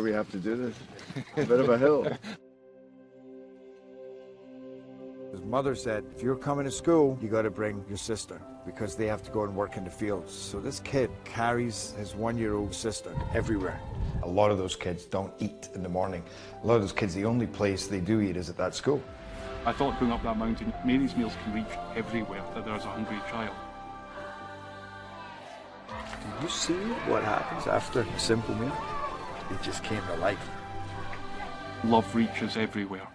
We have to do this. A bit of a hill. His mother said, if you're coming to school, you got to bring your sister because they have to go and work in the fields. So this kid carries his 1-year-old sister everywhere. A lot of those kids don't eat in the morning. A lot of those kids, the only place they do eat is at that school. I thought going up that mountain, Mary's meals can reach everywhere, that there's a hungry child. Do you see what happens after a simple meal? It just came to life. Love reaches everywhere.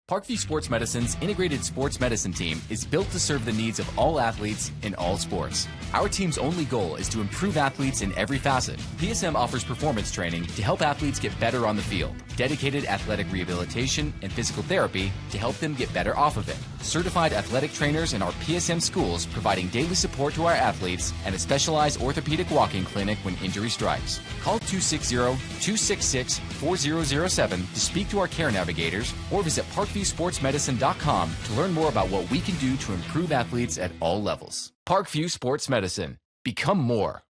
Parkview Sports Medicine's integrated sports medicine team is built to serve the needs of all athletes in all sports. Our team's only goal is to improve athletes in every facet. PSM offers performance training to help athletes get better on the field, dedicated athletic rehabilitation and physical therapy to help them get better off of it, certified athletic trainers in our PSM schools providing daily support to our athletes, and a specialized orthopedic walking clinic when injury strikes. Call 260-266-4007 to speak to our care navigators or visit ParkviewSportsMedicine.com to learn more about what we can do to improve athletes at all levels. Parkview Sports Medicine. Become more.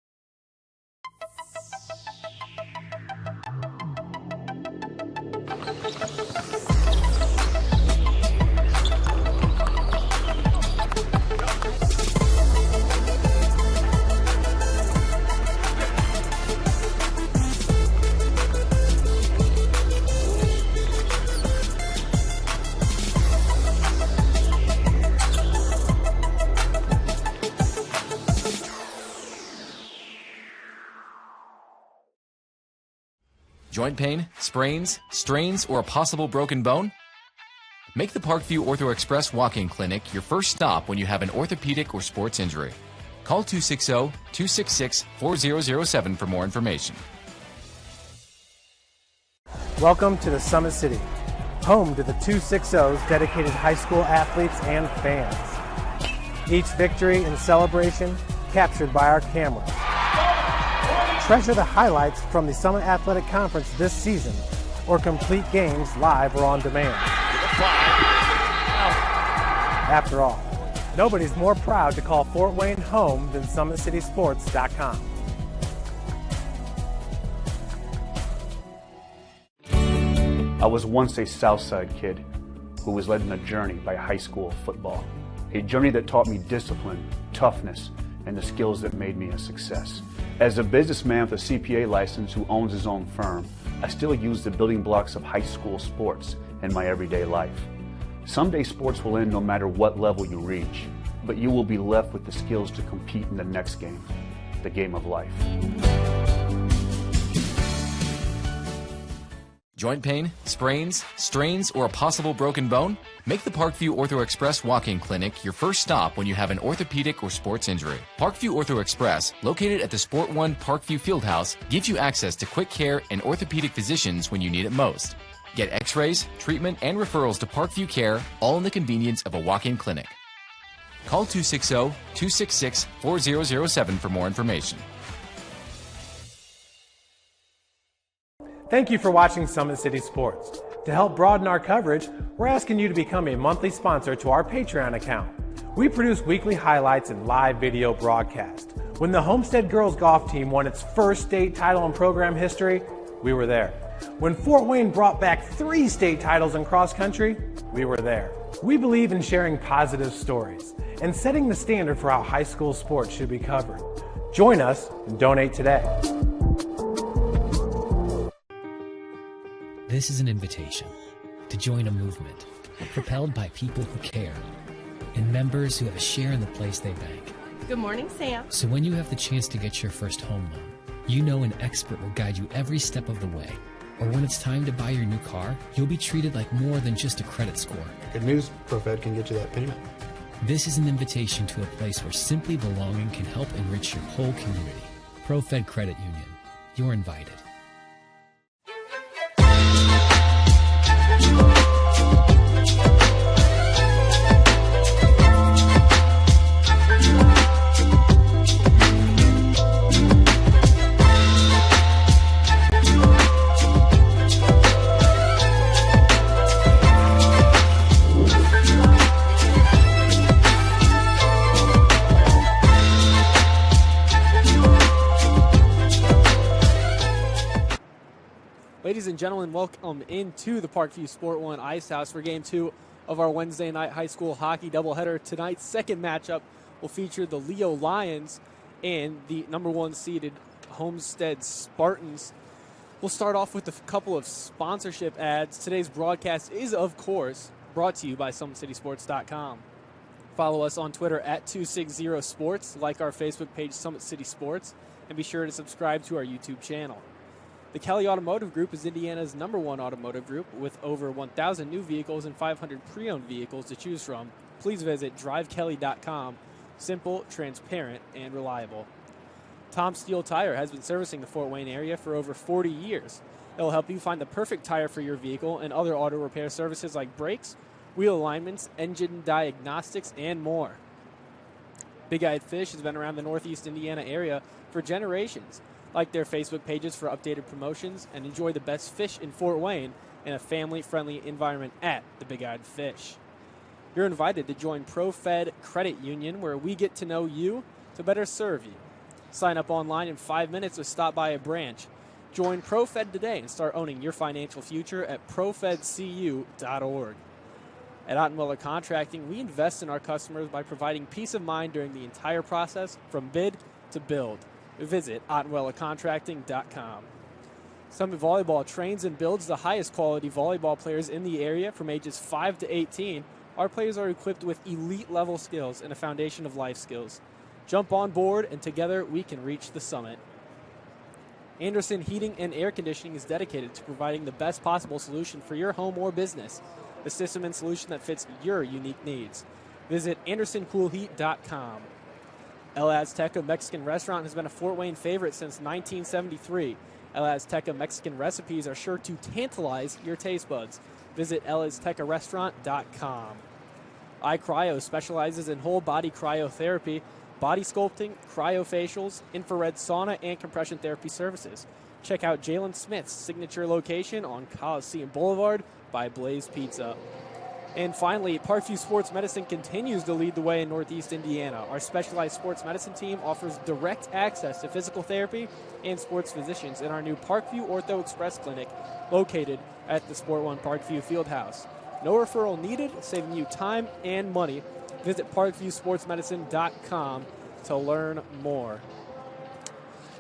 Joint pain, sprains, strains, or a possible broken bone? Make the Parkview Ortho Express walk-in clinic your first stop when you have an orthopedic or sports injury. Call 260-266-4007 for more information. Welcome to the Summit City, home to the 260's dedicated high school athletes and fans. Each victory and celebration captured by our camera. Treasure the highlights from the Summit Athletic Conference this season, or complete games live or on demand. After all, nobody's more proud to call Fort Wayne home than SummitCitySports.com. I was once a Southside kid who was led on a journey by high school football. A journey that taught me discipline, toughness, and the skills that made me a success. As a businessman with a CPA license who owns his own firm, I still use the building blocks of high school sports in my everyday life. Someday sports will end no matter what level you reach, but you will be left with the skills to compete in the next game, the game of life. Joint pain, sprains, strains, or a possible broken bone? Make the Parkview Ortho Express walk-in clinic your first stop when you have an orthopedic or sports injury. Parkview Ortho Express, located at the Sport One Parkview Fieldhouse, gives you access to quick care and orthopedic physicians when you need it most. Get x-rays, treatment, and referrals to Parkview Care, all in the convenience of a walk-in clinic. Call 260-266-4007 for more information. Thank you for watching Summit City Sports. To help broaden our coverage, we're asking you to become a monthly sponsor to our Patreon account. We produce weekly highlights and live video broadcast. When the Homestead girls golf team won its first state title in program history, we were there. When Fort Wayne brought back 3 state titles in cross country, we were there. We believe in sharing positive stories and setting the standard for how high school sports should be covered. Join us and donate today. This is an invitation to join a movement propelled by people who care and members who have a share in the place they bank. Good morning, Sam. So when you have the chance to get your first home loan, you know an expert will guide you every step of the way. Or when it's time to buy your new car, you'll be treated like more than just a credit score. Good news, ProFed can get you that payment. This is an invitation to a place where simply belonging can help enrich your whole community. ProFed Credit Union. You're invited. Ladies and gentlemen, welcome into the Parkview Sport 1 Ice House for Game 2 of our Wednesday night high school hockey doubleheader. Tonight's second matchup will feature the Leo Lions and the number 1 seeded Homestead Spartans. We'll start off with a couple of sponsorship ads. Today's broadcast is, of course, brought to you by SummitCitySports.com. Follow us on Twitter at 260sports, like our Facebook page Summit City Sports, and be sure to subscribe to our YouTube channel. The Kelly Automotive Group is Indiana's number 1 automotive group with over 1,000 new vehicles and 500 pre-owned vehicles to choose from. Please visit drivekelly.com. Simple, transparent, and reliable. Tom Steel Tire has been servicing the Fort Wayne area for over 40 years. They'll help you find the perfect tire for your vehicle and other auto repair services like brakes, wheel alignments, engine diagnostics, and more. Big Eyed Fish has been around the Northeast Indiana area for generations. Like their Facebook pages for updated promotions and enjoy the best fish in Fort Wayne in a family-friendly environment at the Big Eyed Fish. You're invited to join ProFed Credit Union, where we get to know you to better serve you. Sign up online in 5 minutes or stop by a branch. Join ProFed today and start owning your financial future at profedcu.org. At Ottenweiler Contracting, we invest in our customers by providing peace of mind during the entire process from bid to build. Visit OttenweilerContracting.com. Summit Volleyball trains and builds the highest quality volleyball players in the area from ages 5 to 18. Our players are equipped with elite level skills and a foundation of life skills. Jump on board and together we can reach the summit. Anderson Heating and Air Conditioning is dedicated to providing the best possible solution for your home or business. The system and solution that fits your unique needs. Visit AndersonCoolHeat.com. El Azteca Mexican Restaurant has been a Fort Wayne favorite since 1973. El Azteca Mexican recipes are sure to tantalize your taste buds. Visit elaztecarestaurant.com. iCryo specializes in whole body cryotherapy, body sculpting, cryofacials, infrared sauna, and compression therapy services. Check out Jalen Smith's signature location on Coliseum Boulevard by Blaze Pizza. And finally, Parkview Sports Medicine continues to lead the way in Northeast Indiana. Our specialized sports medicine team offers direct access to physical therapy and sports physicians in our new Parkview Ortho Express Clinic located at the Sport 1 Parkview Fieldhouse. No referral needed, saving you time and money. Visit parkviewsportsmedicine.com to learn more.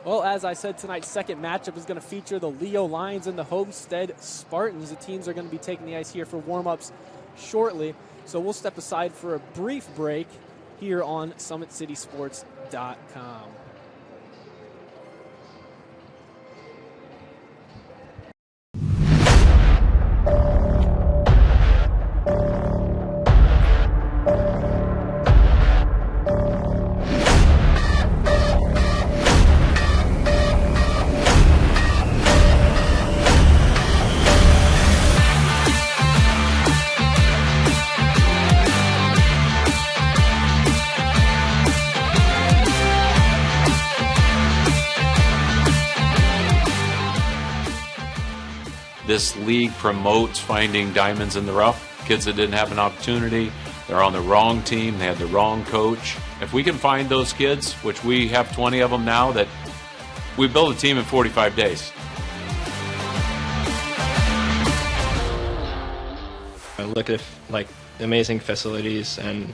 Well, as I said, tonight's second matchup is going to feature the Leo Lions and the Homestead Spartans. The teams are going to be taking the ice here for warm-ups shortly, so we'll step aside for a brief break here on SummitCitySports.com. This league promotes finding diamonds in the rough, kids that didn't have an opportunity, they're on the wrong team, they had the wrong coach. If we can find those kids, which we have 20 of them now, that we build a team in 45 days. I look at like the amazing facilities and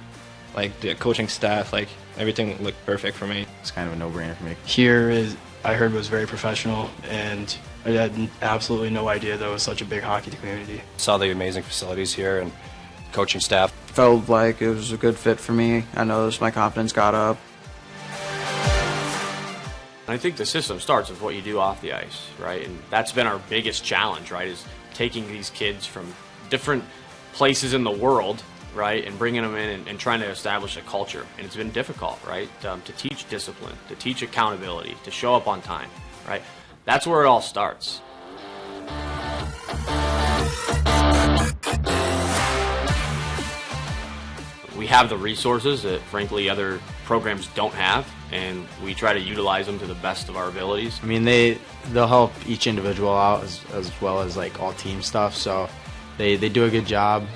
like the coaching staff, like everything looked perfect for me. It's kind of a no-brainer for me. Here is, I heard, was very professional, and I had absolutely no idea there was such a big hockey community. Saw the amazing facilities here and coaching staff. Felt like it was a good fit for me. I noticed my confidence got up. I think the system starts with what you do off the ice, right? And that's been our biggest challenge, right, is taking these kids from different places in the world, right, and bringing them in and trying to establish a culture. And it's been difficult, right, to teach discipline, to teach accountability, to show up on time, right? That's where it all starts. We have the resources that, frankly, other programs don't have, and we try to utilize them to the best of our abilities. I mean, they'll help each individual out as well as like all team stuff, so they do a good job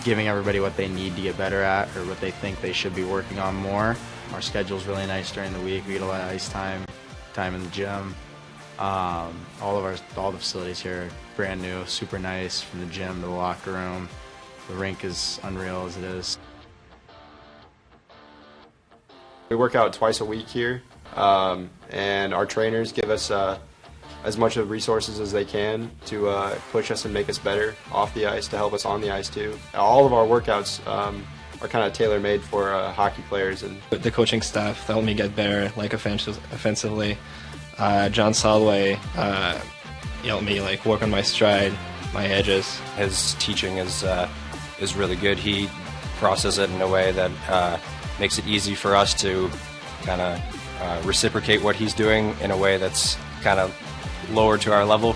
giving everybody what they need to get better at or what they think they should be working on more. Our schedule's really nice during the week. We get a lot of ice time in the gym. All the facilities here are brand new, super nice, from the gym to the locker room. The rink is unreal as it is. We work out twice a week here, and our trainers give us as much of resources as they can to push us and make us better off the ice, to help us on the ice too. All of our workouts are kind of tailor-made for hockey players. And the coaching staff helped me get better, like offensively. John Solway helped me like work on my stride, my edges. His teaching is really good. He processes it in a way that makes it easy for us to kind of reciprocate what he's doing in a way that's kind of lower to our level.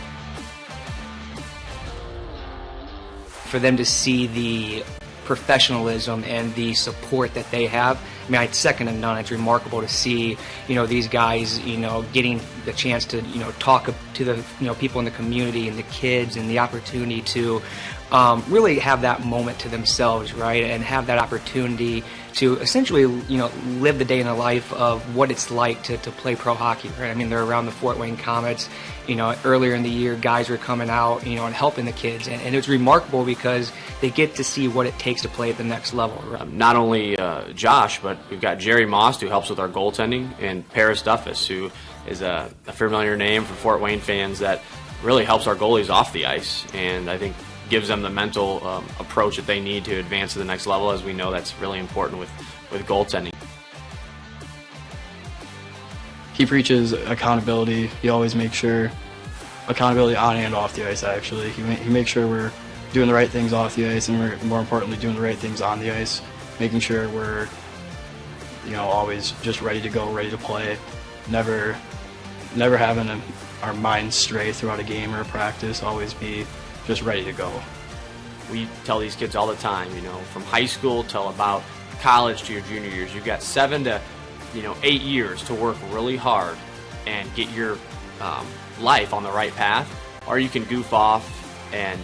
For them to see the professionalism and the support that they have, I mean, it's second to none. It's remarkable to see, these guys, getting the chance to, talk to the, people in the community and the kids, and the opportunity to really have that moment to themselves, right? And have that opportunity to essentially, live the day in the life of what it's like to play pro hockey, right? I mean, they're around the Fort Wayne Comets. Earlier in the year, guys were coming out, and helping the kids. And it's remarkable because they get to see what it takes to play at the next level. Right? Not only Josh, but we've got Jerry Most, who helps with our goaltending, and Paris Duffus, who is a familiar name for Fort Wayne fans that really helps our goalies off the ice. And I think gives them the mental approach that they need to advance to the next level, as we know that's really important with goaltending. He preaches accountability. He always makes sure accountability on and off the ice, actually. He makes sure we're doing the right things off the ice, and we're, more importantly, doing the right things on the ice, making sure we're always just ready to go, ready to play, never having our minds stray throughout a game or a practice, always be just ready to go. We tell these kids all the time, from high school till about college to your junior years, you've got 7 to 8 years to work really hard and get your life on the right path, or you can goof off and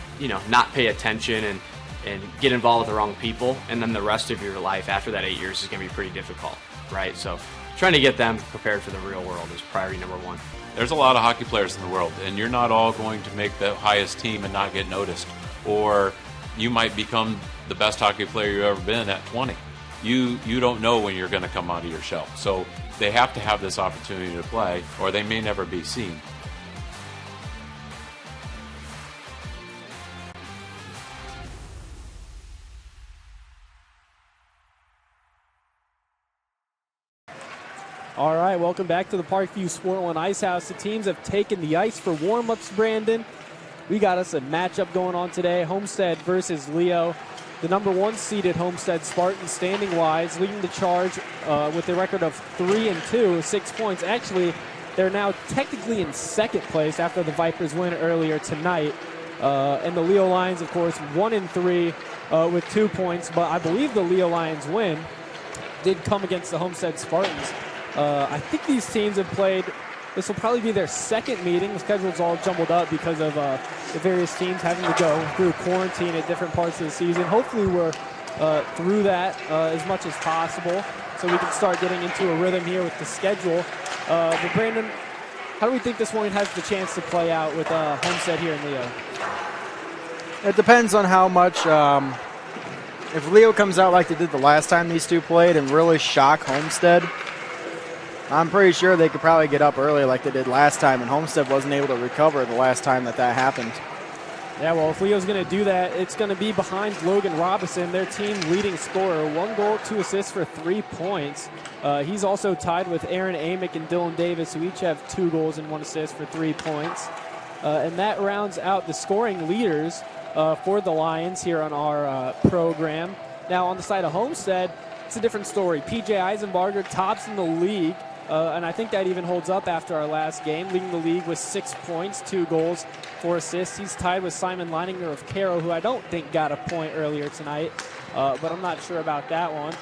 not pay attention and get involved with the wrong people, and then the rest of your life after that 8 years is going to be pretty difficult, right? So trying to get them prepared for the real world is priority number one. There's a lot of hockey players in the world, and you're not all going to make the highest team and not get noticed. Or you might become the best hockey player you've ever been at 20. You don't know when you're going to come out of your shell. So they have to have this opportunity to play, or they may never be seen. All right, welcome back to the Parkview Sport One Ice House. The teams have taken the ice for warm-ups, Brandon. We got us a matchup going on today, Homestead versus Leo. The number 1 seeded Homestead Spartans, standing-wise, leading the charge with a record of 3-2, 6 points. Actually, they're now technically in second place after the Vipers win earlier tonight. And the Leo Lions, of course, 1-3 with 2 points. But I believe the Leo Lions win did come against the Homestead Spartans. I think these teams have played, this will probably be their second meeting. The schedule's all jumbled up because of the various teams having to go through quarantine at different parts of the season. Hopefully we're through that as much as possible so we can start getting into a rhythm here with the schedule. But Brandon, how do we think this one has the chance to play out with Homestead here in Leo? It depends on how much, if Leo comes out like they did the last time these two played and really shock Homestead, I'm pretty sure they could probably get up early like they did last time, and Homestead wasn't able to recover the last time that happened. Yeah, well, if Leo's going to do that, it's going to be behind Logan Robinson, their team leading scorer. 1 goal, 2 assists for 3 points. He's also tied with Aaron Amick and Dylan Davis, who each have 2 goals and 1 assist for 3 points. And that rounds out the scoring leaders for the Lions here on our program. Now, on the side of Homestead, it's a different story. P.J. Eisenbarger tops in the league. And I think that even holds up after our last game, leading the league with 6 points, 2 goals, 4 assists. He's tied with Simon Leininger of Caro, who I don't think got a point earlier tonight, but I'm not sure about that one.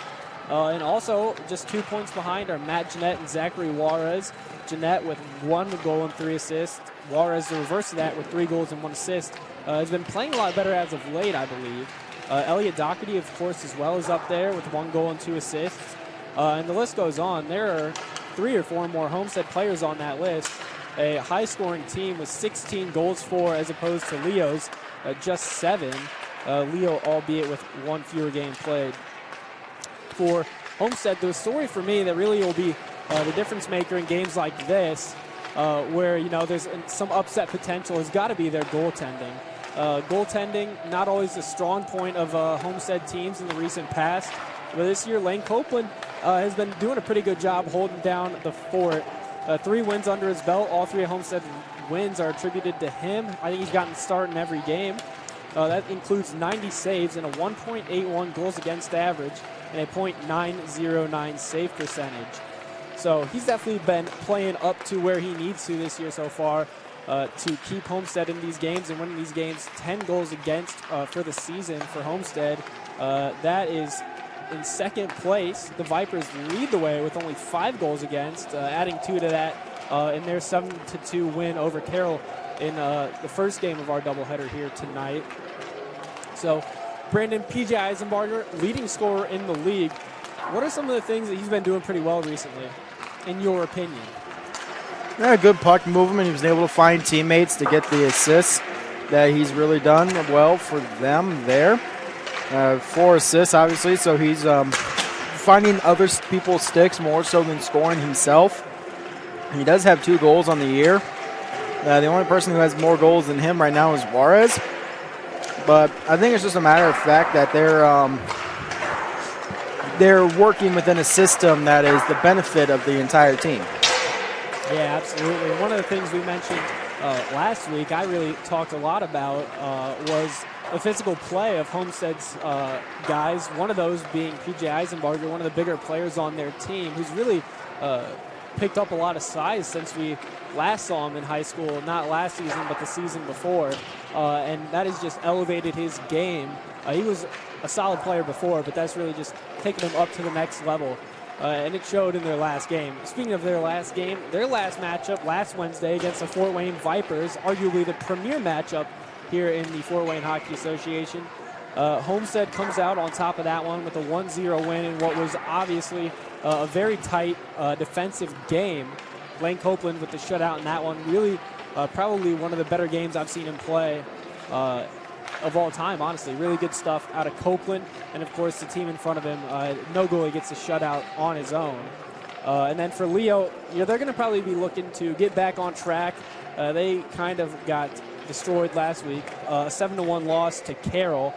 And also, just 2 points behind are Matt Jeanette and Zachary Juarez. Jeanette with 1 goal and 3 assists. Juarez, the reverse of that, with 3 goals and 1 assist. Has been playing a lot better as of late, I believe. Elliot Doherty, of course, as well, is up there with 1 goal and 2 assists. And the list goes on. There are 3 or 4 more Homestead players on that list. a high-scoring team with 16 goals for as opposed to Leo's just 7. Leo, albeit with 1 fewer game played. For Homestead, the story for me that really will be the difference maker in games like this, where there's some upset potential, has got to be their goaltending. Goaltending, not always a strong point of Homestead teams in the recent past, but this year Lane Copeland has been doing a pretty good job holding down the fort. 3 wins under his belt. All 3 Homestead wins are attributed to him. I think he's gotten a start in every game. That includes 90 saves and a 1.81 goals against average and a .909 save percentage. So he's definitely been playing up to where he needs to this year so far to keep Homestead in these games and winning these games. 10 goals against for the season for Homestead. That is in second place. The Vipers lead the way with only 5 goals against, adding 2 to that in their 7-2 win over Carroll in the first game of our doubleheader here tonight. So Brandon, PJ Eisenbarger, leading scorer in the league. What are some of the things that he's been doing pretty well recently, in your opinion? Yeah, good puck movement. He was able to find teammates to get the assists that he's really done well for them there. 4 assists, obviously, so he's finding other people's sticks more so than scoring himself. He does have 2 goals on the year. The only person who has more goals than him right now is Juarez. But I think it's just a matter of fact that they're working within a system that is the benefit of the entire team. Yeah, absolutely. One of the things we mentioned last week, I really talked a lot about, was the physical play of Homestead's guys. One of those being PJ Eisenbarger, one of the bigger players on their team, who's really picked up a lot of size since we last saw him in high school, not last season, but the season before. And that has just elevated his game. He was a solid player before, but that's really just taken him up to the next level. And it showed in their last game. Speaking of their last game, their last matchup last Wednesday against the Fort Wayne Vipers, arguably the premier matchup here in the Fort Wayne Hockey Association. Homestead comes out on top of that one with a 1-0 win in what was obviously a very tight defensive game. Lane Copeland with the shutout in that one. Really probably one of the better games I've seen him play of all time, honestly. Really good stuff out of Copeland. And, of course, the team in front of him, no goalie gets a shutout on his own. And then for Leo, they're going to probably be looking to get back on track. They kind of got destroyed last week. A 7-1 loss to Carroll.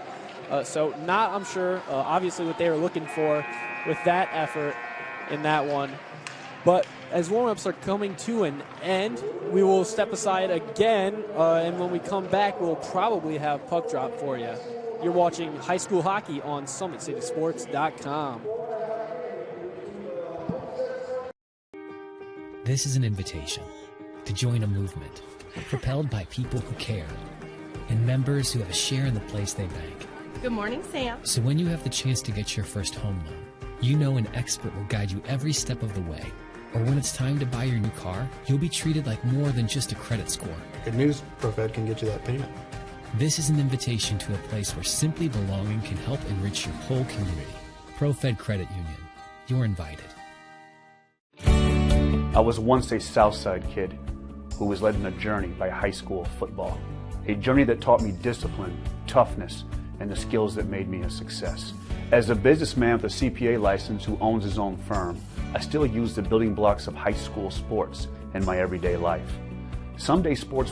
So not, I'm sure, obviously what they were looking for with that effort in that one. But as warm-ups are coming to an end, we will step aside again, and when we come back, we'll probably have puck drop for you. You're watching high school hockey on SummitCitySports.com. This is an invitation to join a movement propelled by people who care and members who have a share in the place they bank. Good morning, Sam. So when you have the chance to get your first home loan, you know an expert will guide you every step of the way. Or when it's time to buy your new car, you'll be treated like more than just a credit score. Good news, ProFed can get you that payment. This is an invitation to a place where simply belonging can help enrich your whole community. ProFed Credit Union. You're invited. I was once a Southside kid who was led on a journey by high school football. A journey that taught me discipline, toughness, and the skills that made me a success. As a businessman with a CPA license who owns his own firm, I still use the building blocks of high school sports in my everyday life. Someday sports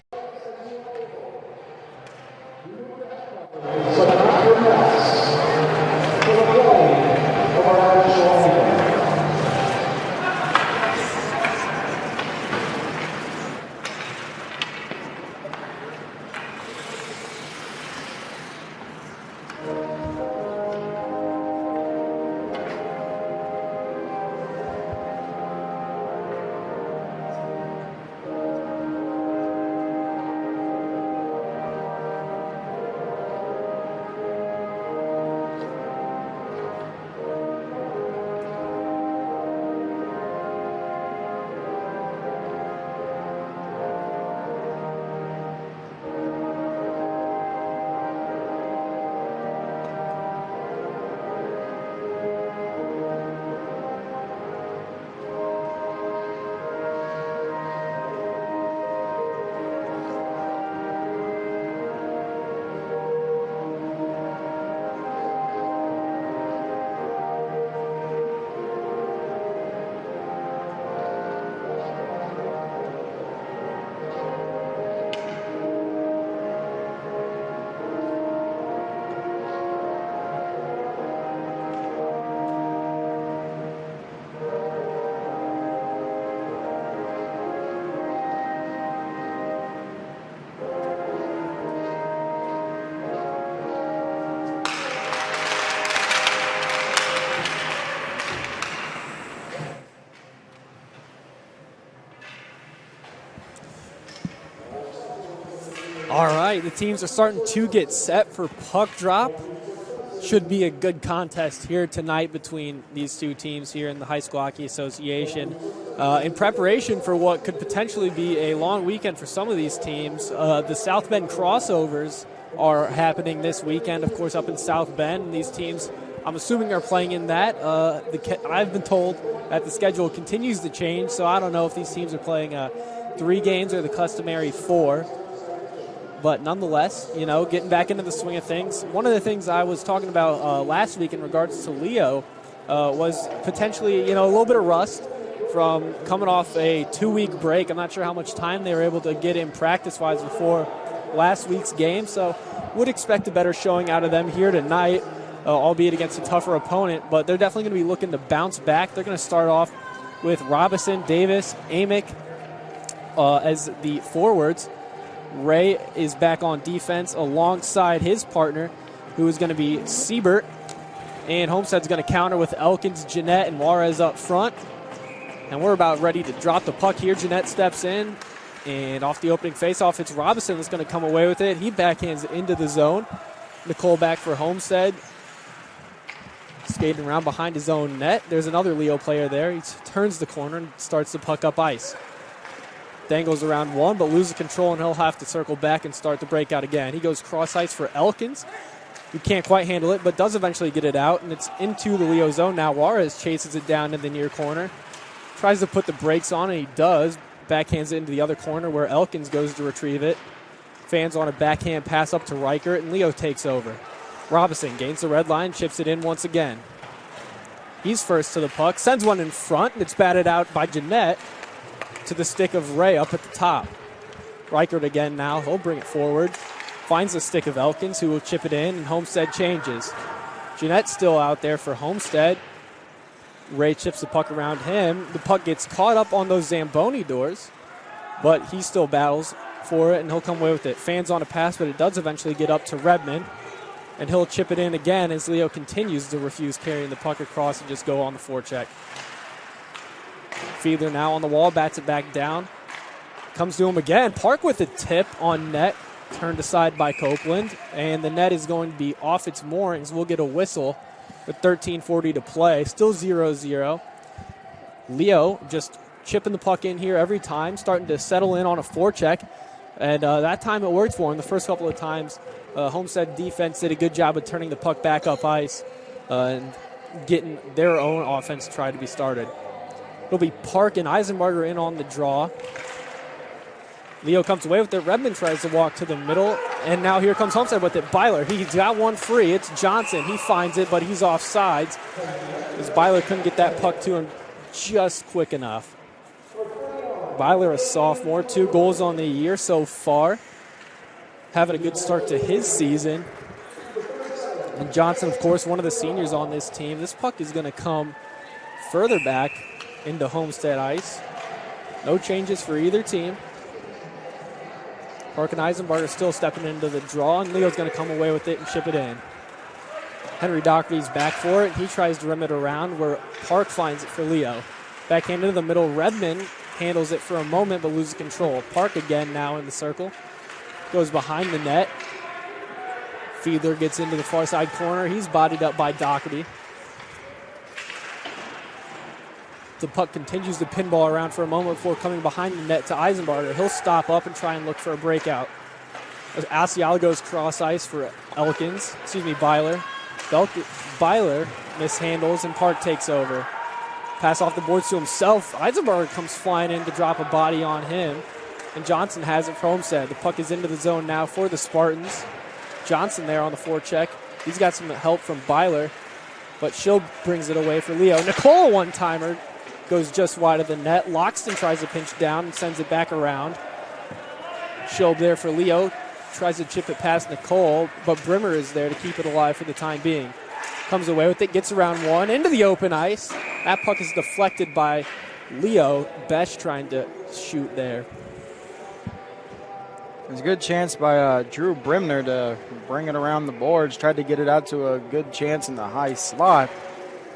All right, the teams are starting to get set for puck drop. Should be a good contest here tonight between these two teams here in the High School Hockey Association. In preparation for what could potentially be a long weekend for some of these teams, the South Bend crossovers are happening this weekend, of course, up in South Bend. These teams, I'm assuming, are playing in that. I've been told that the schedule continues to change, so I don't know if these teams are playing 3 games or the customary 4. But nonetheless, getting back into the swing of things. One of the things I was talking about last week in regards to Leo was potentially, a little bit of rust from coming off a 2-week break. I'm not sure how much time they were able to get in practice-wise before last week's game. So would expect a better showing out of them here tonight, albeit against a tougher opponent. But they're definitely going to be looking to bounce back. They're going to start off with Robinson, Davis, Amick as the forwards. Ray is back on defense alongside his partner, who is going to be Siebert. And Homestead's going to counter with Elkins, Jeanette, and Juarez up front. And we're about ready to drop the puck here. Jeanette steps in, and off the opening faceoff, it's Robinson that's going to come away with it. He backhands it into the zone. Nicole back for Homestead. Skating around behind his own net. There's another Leo player there. He turns the corner and starts the puck up ice. Dangles around one, but loses control, and he'll have to circle back and start the breakout again. He goes cross ice for Elkins, who can't quite handle it, but does eventually get it out, and it's into the Leo zone now. Juarez chases it down in the near corner. Tries to put the brakes on, and he does. Backhands it into the other corner where Elkins goes to retrieve it. Fans on a backhand pass up to Reichert, and Leo takes over. Robinson gains the red line, chips it in once again. He's first to the puck, sends one in front, and it's batted out by Jeanette to the stick of Ray up at the top. Reichert again now. He'll bring it forward. Finds the stick of Elkins, who will chip it in, and Homestead changes. Jeanette's still out there for Homestead. Ray chips the puck around him. The puck gets caught up on those Zamboni doors, but he still battles for it, and he'll come away with it. Fans on a pass, but it does eventually get up to Redmond, and he'll chip it in again as Leo continues to refuse carrying the puck across and just go on the forecheck. Fiedler now on the wall, bats it back down. Comes to him again. Park with a tip on net, turned aside by Copeland, and the net is going to be off its moorings. We'll get a whistle with 13:40 to play. Still 0-0. Leo just chipping the puck in here every time, starting to settle in on a forecheck, and that time it worked for him. The first couple of times, Homestead defense did a good job of turning the puck back up ice and getting their own offense tried to be started. It'll be Park and Eisenbarger in on the draw. Leo comes away with it. Redmond tries to walk to the middle, and now here comes Homestead with it. Byler, he's got one free. It's Johnson. He finds it, but he's off sides, as Byler couldn't get that puck to him just quick enough. Byler, a sophomore, 2 goals on the year so far. Having a good start to his season. And Johnson, of course, one of the seniors on this team. This puck is going to come further back into Homestead ice. No changes for either team. Park and Eisenbarger still stepping into the draw, and Leo's going to come away with it and chip it in. Henry Dockery's back for it. He tries to rim it around where Park finds it for Leo. Backhand into the middle. Redmond handles it for a moment but loses control. Park again now in the circle. Goes behind the net. Fiedler gets into the far side corner. He's bodied up by Doherty. The puck continues to pinball around for a moment before coming behind the net to Eisenbarger. He'll stop up and try and look for a breakout. Asiala goes cross ice for Byler. Byler mishandles and Park takes over. Pass off the boards to himself. Eisenbarger comes flying in to drop a body on him. And Johnson has it for Homestead. The puck is into the zone now for the Spartans. Johnson there on the forecheck. He's got some help from Byler, but Schill brings it away for Leo. Nicole, one-timer, goes just wide of the net. Loxton tries to pinch down and sends it back around. Schill there for Leo. Tries to chip it past Nicole, but Brimmer is there to keep it alive for the time being. Comes away with it, gets around one, into the open ice. That puck is deflected by Leo. Besh trying to shoot there. There's a good chance by Drew Brimner to bring it around the boards. Tried to get it out to a good chance in the high slot.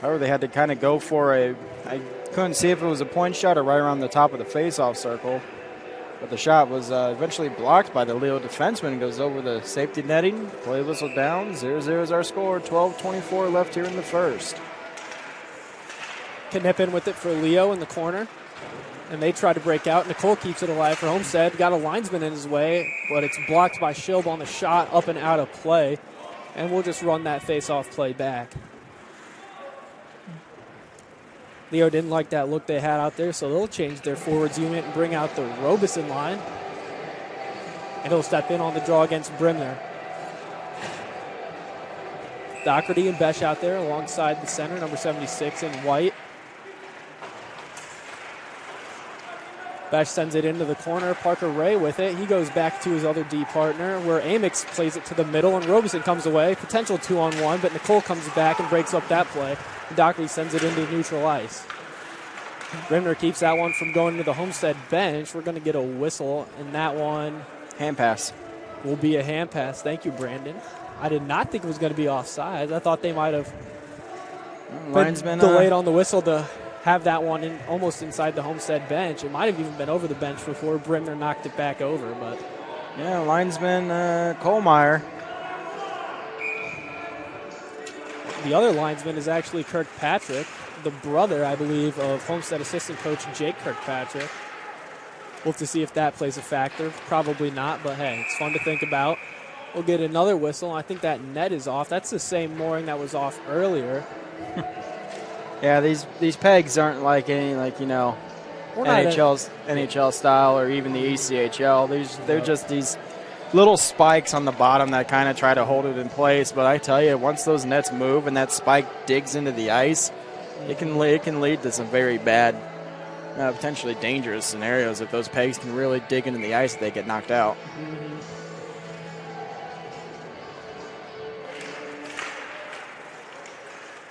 However, they had to kind of go for I couldn't see if it was a point shot or right around the top of the face-off circle. But the shot was eventually blocked by the Leo defenseman. Goes over the safety netting. Play whistle down. 0-0 is our score. 12:24 left here in the first. Knippen with it for Leo in the corner. And they try to break out. Nicole keeps it alive for Homestead. Got a linesman in his way, but it's blocked by Schilb on the shot, up and out of play. And we'll just run that face-off play back. Leo didn't like that look they had out there, so they'll change their forwards unit and bring out the Robeson line. And he'll step in on the draw against Brimner. Doherty and Besh out there alongside the center, number 76 in white. Besh sends it into the corner. Parker Ray with it. He goes back to his other D partner, where Amix plays it to the middle, and Robeson comes away. Potential 2-on-1, but Nicole comes back and breaks up that play. Doherty sends it into neutral ice. Brimner keeps that one from going to the Homestead bench. We're going to get a whistle, and that one... Hand pass. Will be a hand pass. Thank you, Brandon. I did not think it was going to be offside. I thought they might have been delayed on the whistle to have that one in almost inside the Homestead bench. It might have even been over the bench before Brimner knocked it back over. But yeah, linesman Kohlmeyer. The other linesman is actually Kirkpatrick, the brother, I believe, of Homestead assistant coach Jake Kirkpatrick. We'll have to see if that plays a factor. Probably not, but hey, it's fun to think about. We'll get another whistle. I think that net is off. That's the same mooring that was off earlier. Yeah, these pegs aren't like any NHL style or even the ECHL. They're just these little spikes on the bottom that kind of try to hold it in place. But I tell you, once those nets move and that spike digs into the ice, it can lead to some very bad, potentially dangerous scenarios if those pegs can really dig into the ice. They get knocked out. Mm-hmm.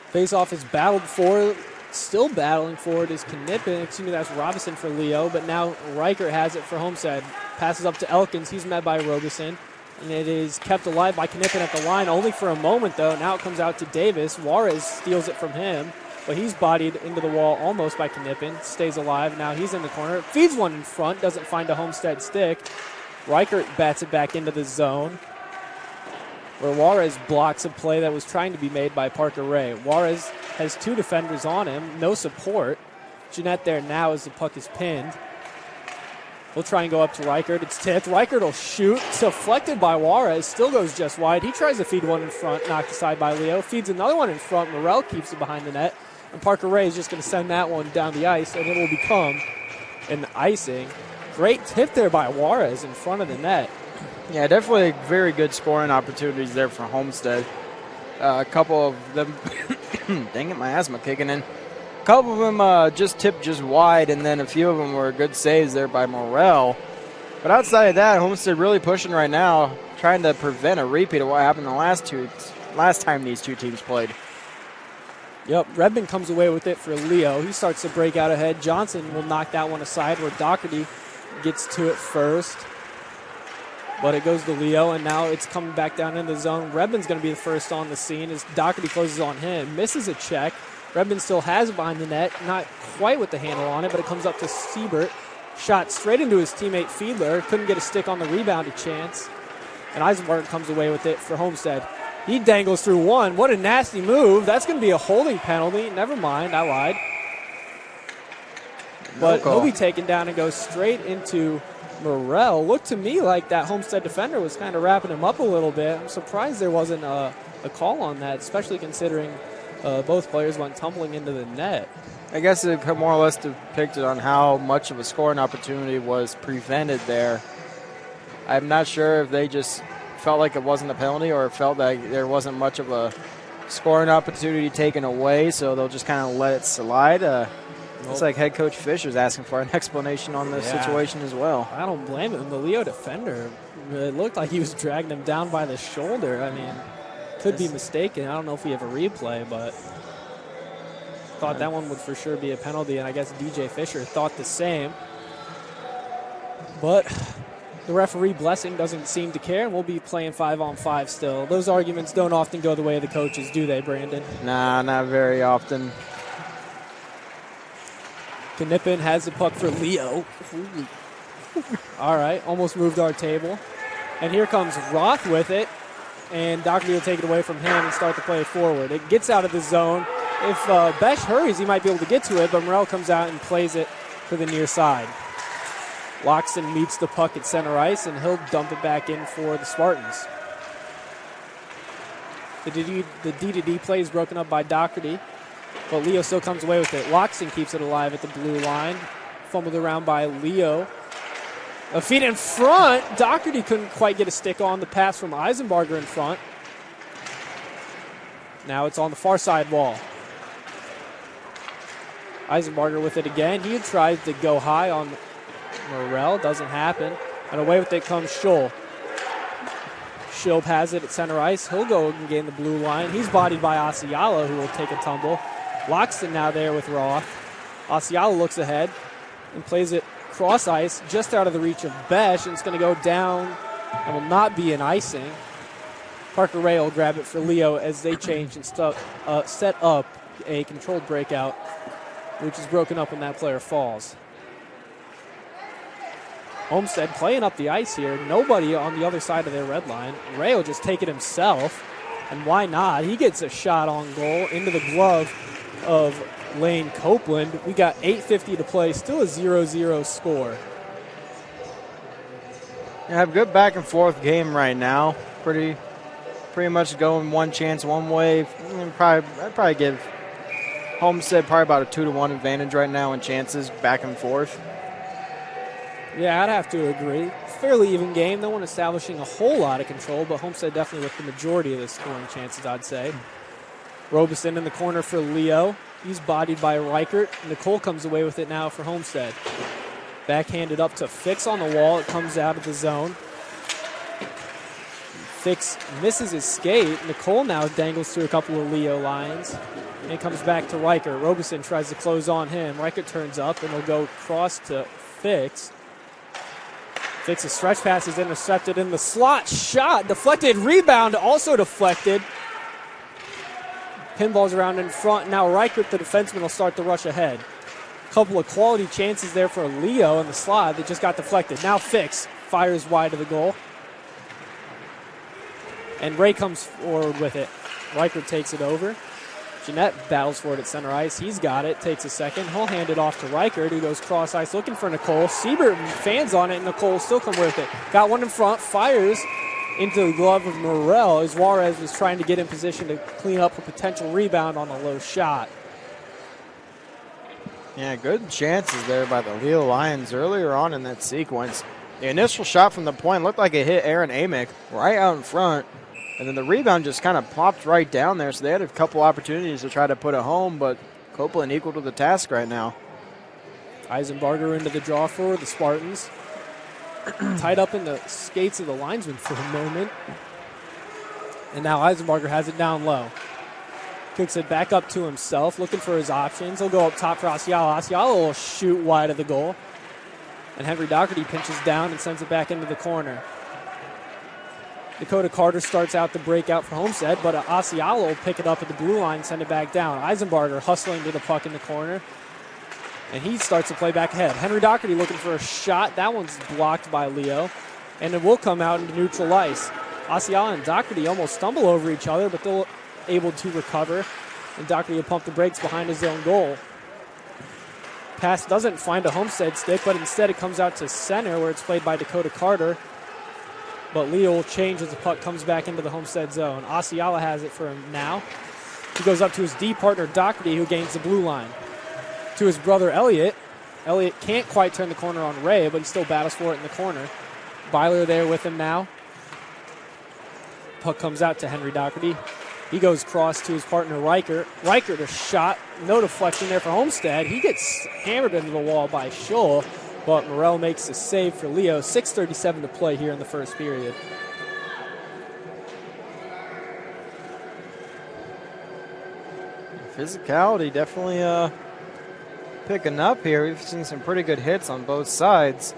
Face-off is battled for. Still battling for it is Knippen. Excuse me, that's Robinson for Leo, but now Riker has it for Homestead. Passes up to Elkins. He's met by Robeson, and it is kept alive by Knippen at the line, only for a moment, though. Now it comes out to Davis. Juarez steals it from him, but he's bodied into the wall almost by Knippen. Stays alive. Now he's in the corner. Feeds one in front. Doesn't find a Homestead stick. Riker bats it back into the zone, where Juarez blocks a play that was trying to be made by Parker Ray. Juarez has two defenders on him, no support. Jeanette there now as the puck is pinned. We'll try and go up to Reichert. It's tipped. Reichert will shoot. Deflected by Juarez. Still goes just wide. He tries to feed one in front, knocked aside by Leo. Feeds another one in front. Morrell keeps it behind the net. And Parker Ray is just going to send that one down the ice, and it will become an icing. Great tip there by Juarez in front of the net. Yeah, definitely very good scoring opportunities there for Homestead. A couple of them, dang it, my asthma kicking in. A couple of them just tipped just wide, and then a few of them were good saves there by Morrell. But outside of that, Homestead really pushing right now, trying to prevent a repeat of what happened the last time these two teams played. Yep, Redmond comes away with it for Leo. He starts to break out ahead. Johnson will knock that one aside, where Doherty gets to it first. But it goes to Leo, and now it's coming back down in the zone. Redmond's going to be the first on the scene as Doherty closes on him. Misses a check. Redmond still has it behind the net. Not quite with the handle on it, but it comes up to Siebert. Shot straight into his teammate Fiedler. Couldn't get a stick on the rebound, a chance. And Eisenberg comes away with it for Homestead. He dangles through one. What a nasty move. That's going to be a holding penalty. Never mind, I lied. But he'll be taken down and goes straight into Morrell. Looked to me like that Homestead defender was kind of wrapping him up a little bit. I'm surprised there wasn't a call on that, especially considering both players went tumbling into the net. I guess it more or less depicted on how much of a scoring opportunity was prevented there. I'm not sure if they just felt like it wasn't a penalty or felt like there wasn't much of a scoring opportunity taken away, so they'll just kind of let it slide. Looks like head coach Fisher's asking for an explanation on this situation as well. I don't blame him. The Leo defender, it looked like he was dragging him down by the shoulder. I mean, could be mistaken. I don't know if we have a replay, but thought that one would for sure be a penalty, and I guess DJ Fisher thought the same. But the referee Blessing doesn't seem to care, and we'll be playing 5-on-5 still. Those arguments don't often go the way of the coaches, do they, Brandon? Nah, not very often. Knippen has the puck for Leo. All right, almost moved our table. And here comes Roth with it. And Doherty will take it away from him and start the play forward. It gets out of the zone. If Besh hurries, he might be able to get to it, but Morrell comes out and plays it to the near side. Loxton meets the puck at center ice, and he'll dump it back in for the Spartans. The D-to-D play is broken up by Doherty, but Leo still comes away with it. Loxton keeps it alive at the blue line. Fumbled around by Leo. A feed in front. Doherty couldn't quite get a stick on the pass from Eisenbarger in front. Now it's on the far side wall. Eisenbarger with it again. He tries to go high on Morrell. Doesn't happen. And away with it comes Scholl. Schilp has it at center ice. He'll go and gain the blue line. He's bodied by Asiala, who will take a tumble. Loxton now there with Roth. Asiala looks ahead and plays it cross ice just out of the reach of Besh, and it's going to go down and will not be an icing. Parker Ray will grab it for Leo as they change and set up a controlled breakout, which is broken up when that player falls. Homestead playing up the ice here. Nobody on the other side of their red line. Ray will just take it himself, and why not? He gets a shot on goal into the glove of Lane Copeland. We got 8:50 to play, still a 0-0 score. You have a good back and forth game right now. Pretty much going one chance one way. I'd probably give Homestead probably about a 2-1 advantage right now in chances back and forth. Yeah, I'd have to agree. Fairly even game. No one establishing a whole lot of control, but Homestead definitely with the majority of the scoring chances, I'd say. Robeson in the corner for Leo. He's bodied by Reichert. Nicole comes away with it now for Homestead. Backhanded up to Fix on the wall. It comes out of the zone. Fix misses his skate. Nicole now dangles through a couple of Leo lines. And it comes back to Reichert. Robeson tries to close on him. Reichert turns up and will go cross to Fix. Fix's stretch pass is intercepted in the slot. Shot deflected. Rebound also deflected. Pinballs around in front. Now Reichert, the defenseman, will start to rush ahead. A couple of quality chances there for Leo in the slot that just got deflected. Now Fix fires wide of the goal. And Ray comes forward with it. Reichert takes it over. Jeanette battles for it at center ice. He's got it. Takes a second. He'll hand it off to Reichert, who goes cross ice looking for Nicole. Siebert fans on it, and Nicole still come with it. Got one in front. Fires into the glove of Morrell as Juarez was trying to get in position to clean up a potential rebound on a low shot. Yeah, good chances there by the Leo Lions earlier on in that sequence. The initial shot from the point looked like it hit Aaron Amick right out in front, and then the rebound just kind of plopped right down there, so they had a couple opportunities to try to put it home, but Copeland equal to the task right now. Eisenbarger into the draw for the Spartans. Tied up in the skates of the linesman for a moment. And now Eisenbarger has it down low. Kicks it back up to himself, looking for his options. He'll go up top for Asiala. Asiala will shoot wide of the goal. And Henry Doherty pinches down and sends it back into the corner. Dakota Carter starts out the breakout for Homestead, but Asiala will pick it up at the blue line and send it back down. Eisenbarger hustling to the puck in the corner. And he starts to play back ahead. Henry Doherty looking for a shot. That one's blocked by Leo. And it will come out into neutral ice. Asiala and Doherty almost stumble over each other, but they're able to recover. And Doherty will pump the brakes behind his own goal. Pass doesn't find a Homestead stick, but instead it comes out to center where it's played by Dakota Carter. But Leo will change as the puck comes back into the Homestead zone. Asiala has it for him now. He goes up to his D partner, Doherty, who gains the blue line. To his brother, Elliott. Elliott can't quite turn the corner on Ray, but he still battles for it in the corner. Byler there with him now. Puck comes out to Henry Doherty. He goes cross to his partner, Reichert. Reichert, a shot. No deflection there for Homestead. He gets hammered into the wall by Scholl, but Morrell makes the save for Leo. 6:37 to play here in the first period. Physicality definitely picking up here. We've seen some pretty good hits on both sides.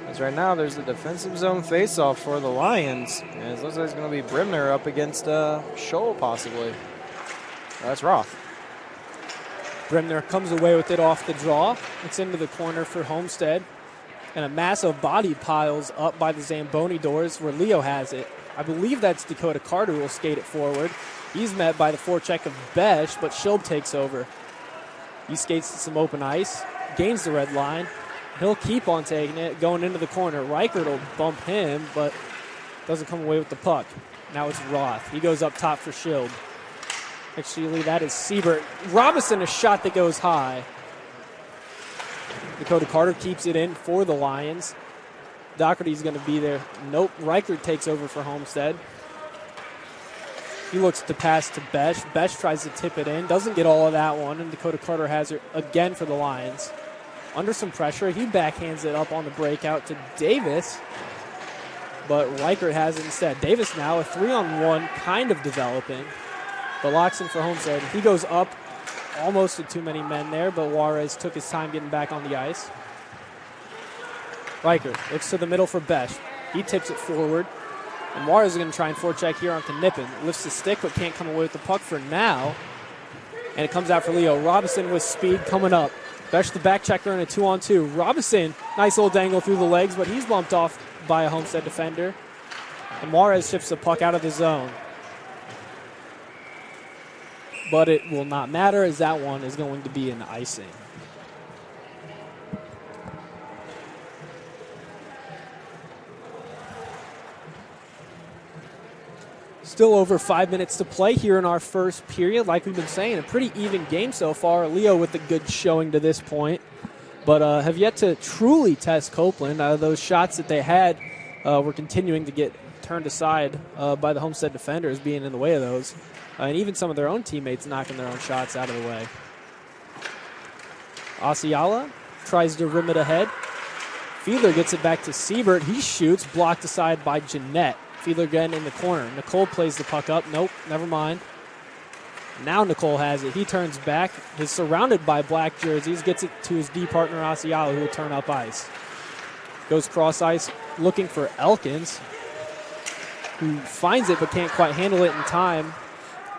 As right now, there's a defensive zone faceoff for the Lions. And it looks like it's going to be Brimner up against Scholl, possibly. That's Roth. Brimner comes away with it off the draw. It's into the corner for Homestead. And a massive body piles up by the Zamboni doors where Leo has it. I believe that's Dakota Carter who will skate it forward. He's met by the forecheck of Besh, but Schilb takes over. He skates to some open ice, gains the red line. He'll keep on taking it, going into the corner. Reichert will bump him, but doesn't come away with the puck. Now it's Roth. He goes up top for Schilb. Actually, that is Siebert. Robinson, a shot that goes high. Dakota Carter keeps it in for the Lions. Doherty's going to be there. Nope. Reichert takes over for Homestead. He looks to pass to Besh. Besh tries to tip it in. Doesn't get all of that one, and Dakota Carter has it again for the Lions. Under some pressure, he backhands it up on the breakout to Davis, but Reichert has it instead. Davis now a 3-on-1 kind of developing, but locks in for Homestead. He goes up almost with too many men there, but Juarez took his time getting back on the ice. Reichert looks to the middle for Besh. He tips it forward, and Juarez is going to try and forecheck here onto Nippen. Lifts the stick, but can't come away with the puck for now, and it comes out for Leo. Robinson with speed coming up. Besh the back checker in a 2-on-2. Robinson, nice little dangle through the legs, but he's bumped off by a Homestead defender. And Juarez shifts the puck out of the zone. But it will not matter as that one is going to be an icing. Still over 5 minutes to play here in our first period. Like we've been saying, a pretty even game so far. Leo with a good showing to this point, but have yet to truly test Copeland. Those shots that they had were continuing to get turned aside by the Homestead defenders being in the way of those. And even some of their own teammates knocking their own shots out of the way. Asiala tries to rim it ahead. Fiedler gets it back to Siebert. He shoots, blocked aside by Jeanette. Fiedler again in the corner. Nicole plays the puck up. Nope, never mind. Now Nicole has it. He turns back. He's surrounded by black jerseys. Gets it to his D partner, Asiala, who will turn up ice. Goes cross ice looking for Elkins, who finds it but can't quite handle it in time.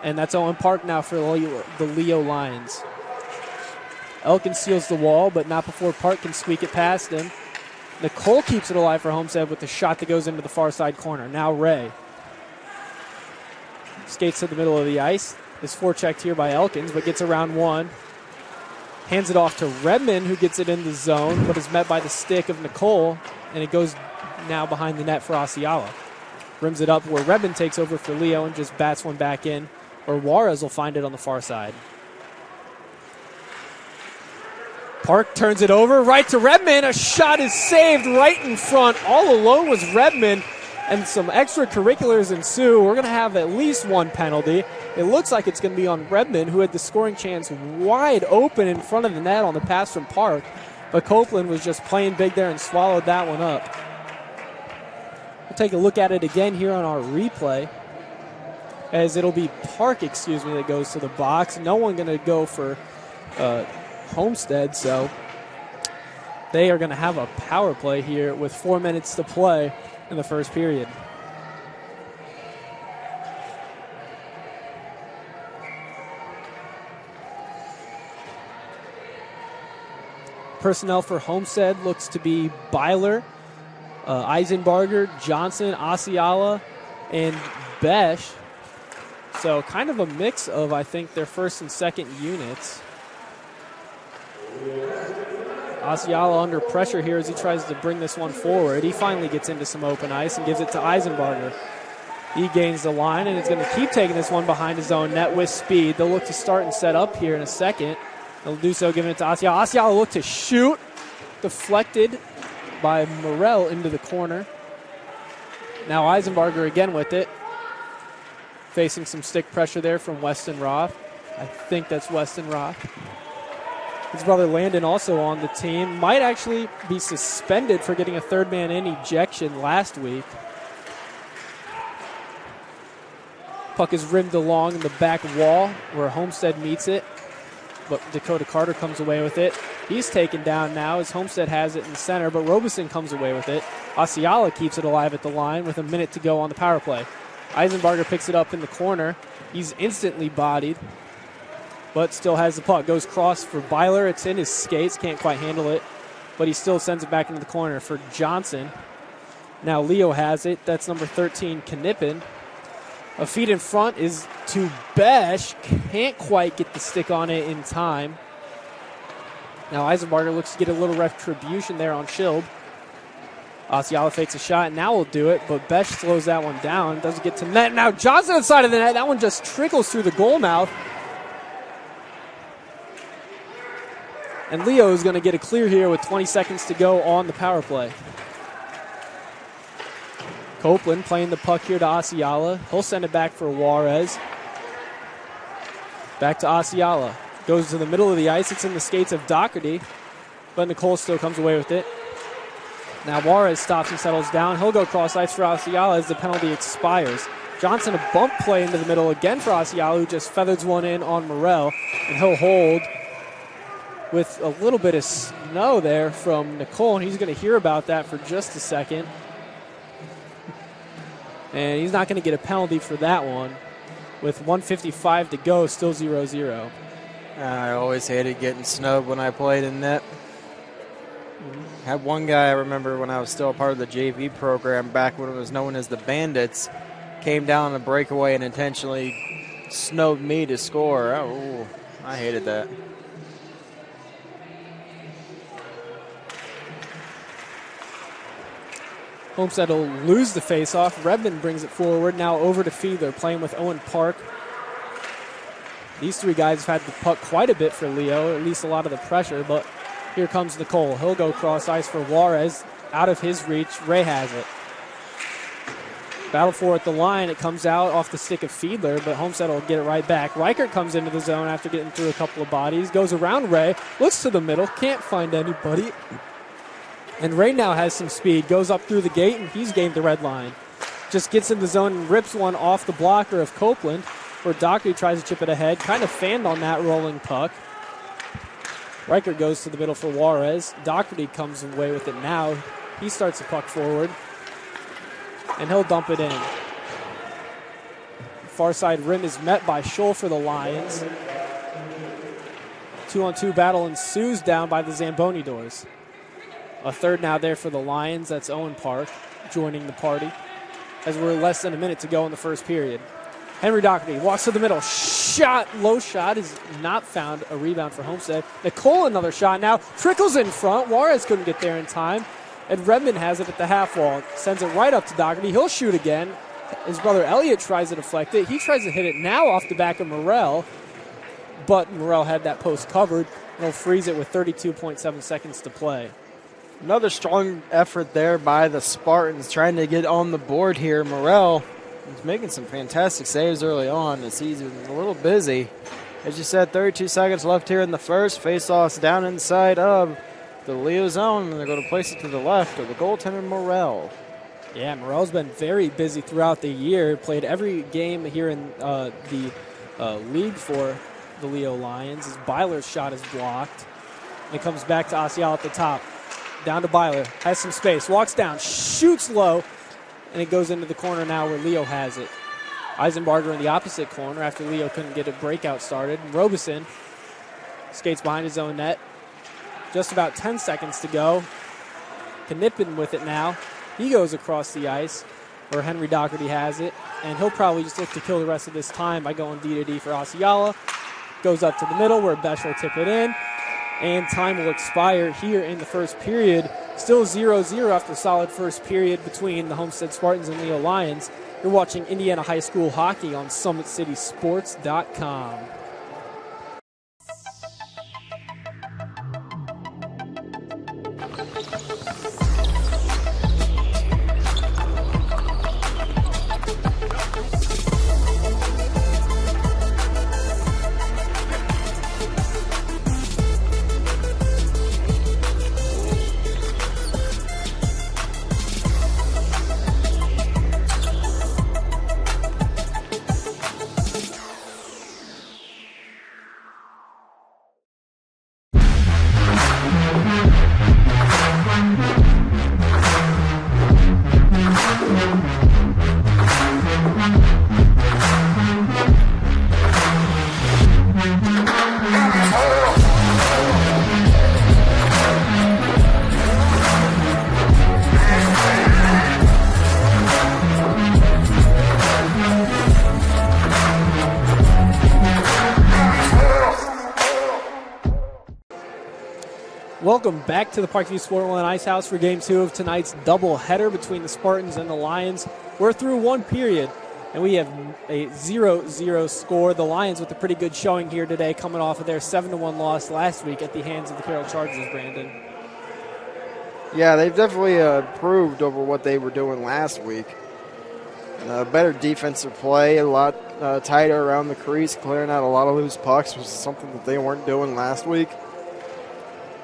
And that's Owen Park now for the Leo Lions. Elkins seals the wall, but not before Park can squeak it past him. Nicole keeps it alive for Homestead with the shot that goes into the far side corner. Now Ray skates to the middle of the ice. Is forechecked here by Elkins, but gets around one. Hands it off to Redmond, who gets it in the zone, but is met by the stick of Nicole, and it goes now behind the net for Asiala. Rims it up where Redmond takes over for Leo and just bats one back in, or Juarez will find it on the far side. Park turns it over, right to Redmond. A shot is saved right in front. All alone was Redmond, and some extracurriculars ensue. We're going to have at least one penalty. It looks like it's going to be on Redmond, who had the scoring chance wide open in front of the net on the pass from Park. But Copeland was just playing big there and swallowed that one up. We'll take a look at it again here on our replay, as it'll be Park, that goes to the box. No one going to go for Homestead, so they are going to have a power play here with 4 minutes to play in the first period. Personnel for Homestead looks to be Byler, Eisenbarger, Johnson, Asiala, and Besh. So kind of a mix of, I think, their first and second units. Asiala under pressure here as he tries to bring this one forward. He finally gets into some open ice and gives it to Eisenbarger. He gains the line and is going to keep taking this one behind his own net with speed. They'll look to start and set up here in a second. They'll do so, giving it to Asiala. Asiala look to shoot. Deflected by Morel into the corner. Now Eisenbarger again with it. Facing some stick pressure there from Weston Roth. I think that's Weston Roth. His brother Landon also on the team. Might actually be suspended for getting a third man in ejection last week. Puck is rimmed along in the back wall where Homestead meets it. But Dakota Carter comes away with it. He's taken down now as Homestead has it in center, but Robeson comes away with it. Asiala keeps it alive at the line with a minute to go on the power play. Eisenbarger picks it up in the corner. He's instantly bodied, but still has the puck. Goes cross for Byler. It's in his skates. Can't quite handle it. but he still sends it back into the corner for Johnson. Now Leo has it. That's number 13, Knippen. A feed in front is to Besh. Can't quite get the stick on it in time. Now Eisenbarger looks to get a little retribution there on Schild. Osceola fakes a shot, and now will do it, but Besh slows that one down. Doesn't get to net. Now Johnson on the side of the net. That one just trickles through the goal mouth. And Leo is going to get a clear here with 20 seconds to go on the power play. Copeland playing the puck here to Osceola. He'll send it back for Juarez. Back to Osceola. Goes to the middle of the ice. It's in the skates of Doherty, but Nicole still comes away with it. Now Juarez stops and settles down. He'll go cross ice for Osceola as the penalty expires. Johnson a bump play into the middle again for Osceola, who just feathers one in on Morel, and he'll hold with a little bit of snow there from Nicole, and he's going to hear about that for just a second. And he's not going to get a penalty for that one. With 1:55 to go, still 0-0. I always hated getting snubbed when I played in net. Had one guy I remember when I was still a part of the JV program back when it was known as the Bandits, came down on a breakaway and intentionally snubbed me to score. Oh, I hated that. Homestead will lose the faceoff. Redmond brings it forward. Now over to Fiedler, playing with Owen Park. These three guys have had the puck quite a bit for Leo, at least a lot of the pressure, but here comes Nicole. He'll go cross ice for Juarez. Out of his reach, Ray has it. Battle for at the line. It comes out off the stick of Fiedler, but Homestead will get it right back. Reichert comes into the zone after getting through a couple of bodies. Goes around Ray. Looks to the middle. Can't find anybody. And Ray now has some speed. Goes up through the gate, and he's gained the red line. Just gets in the zone and rips one off the blocker of Copeland, where Doherty tries to chip it ahead. Kind of fanned on that rolling puck. Reichert goes to the middle for Juarez. Doherty comes away with it now. He starts the puck forward, and he'll dump it in. Far side rim is met by Scholl for the Lions. 2-on-2 battle ensues down by the Zamboni doors. A third now there for the Lions. That's Owen Park joining the party as we're less than a minute to go in the first period. Henry Doherty walks to the middle. Shot, low shot is not found. A rebound for Homestead. Nicole another shot now. Trickles in front. Juarez couldn't get there in time. And Redmond has it at the half wall. Sends it right up to Doherty. He'll shoot again. His brother Elliott tries to deflect it. He tries to hit it now off the back of Morel. But Morel had that post covered. And he'll freeze it with 32.7 seconds to play. Another strong effort there by the Spartans trying to get on the board here. Morel is making some fantastic saves early on this season. A little busy. As you said, 32 seconds left here in the first. Face-offs down inside of the Leo zone, and they're going to place it to the left of the goaltender Morel. Yeah, Morel's been very busy throughout the year. Played every game here in the league for the Leo Lions. His Byler's shot is blocked. And it comes back to Osceola at the top. Down to Byler. Has some space. Walks down. Shoots low. And it goes into the corner now where Leo has it. Eisenbarger in the opposite corner after Leo couldn't get a breakout started. Robeson skates behind his own net. Just about 10 seconds to go. Knippen with it now. He goes across the ice where Henry Doherty has it. And he'll probably just look to kill the rest of this time by going D-to-D for Osceola. Goes up to the middle where Besh will tip it in. And time will expire here in the first period. Still 0-0 after a solid first period between the Homestead Spartans and Leo Lions. You're watching Indiana High School hockey on SummitCitySports.com. Welcome back to the Parkview Sport 1 Ice House for Game 2 of tonight's doubleheader between the Spartans and the Lions. We're through one period, and we have a 0-0 score. The Lions with a pretty good showing here today, coming off of their 7-1 loss last week at the hands of the Carroll Chargers, Brandon. Yeah, they've definitely improved over what they were doing last week. Better defensive play, a lot tighter around the crease, clearing out a lot of loose pucks, which is something that they weren't doing last week.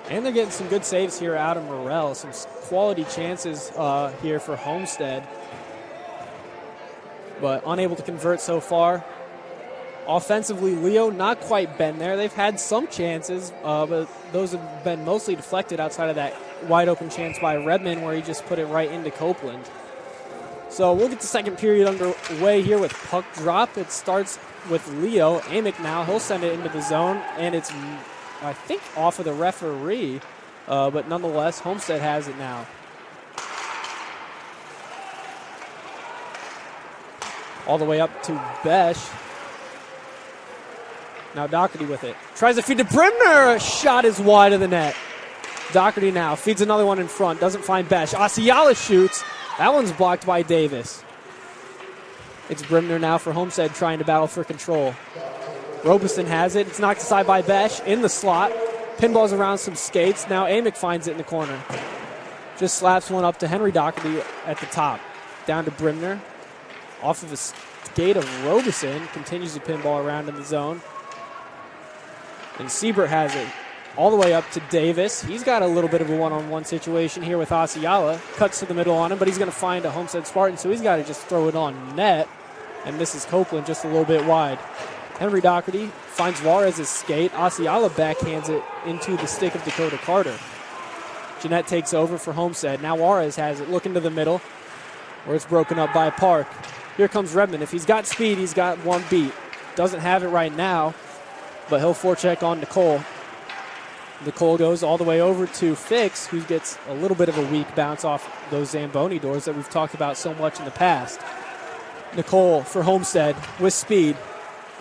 And they're getting some good saves here out of Morrell. Some quality chances here for Homestead. But unable to convert so far. Offensively, Leo not quite been there. They've had some chances, but those have been mostly deflected outside of that wide open chance by Redmond where he just put it right into Copeland. So we'll get the second period underway here with puck drop. It starts with Leo. Amick now, he'll send it into the zone, and it's, I think, off of the referee, but nonetheless, Homestead has it now. All the way up to Besh. Now Doherty with it. Tries to feed to Brimner. Shot is wide of the net. Doherty now feeds another one in front. Doesn't find Besh. Asiala shoots. That one's blocked by Davis. It's Brimner now for Homestead trying to battle for control. Robeson has it. It's knocked aside by Besh in the slot. Pinballs around some skates. Now Amick finds it in the corner. Just slaps one up to Henry Doherty at the top. Down to Brimner. Off of a skate of Robeson. Continues to pinball around in the zone. And Siebert has it all the way up to Davis. He's got a little bit of a one-on-one situation here with Asiala. Cuts to the middle on him, but he's going to find a Homestead Spartan, so he's got to just throw it on net. And misses Copeland just a little bit wide. Henry Doherty finds Juarez's skate. Asiala backhands it into the stick of Dakota Carter. Jeanette takes over for Homestead. Now Juarez has it. Looking to the middle where it's broken up by Park. Here comes Redmond. If he's got speed, he's got one beat. Doesn't have it right now, but he'll forecheck on Nicole. Nicole goes all the way over to Fix, who gets a little bit of a weak bounce off those Zamboni doors that we've talked about so much in the past. Nicole for Homestead with speed.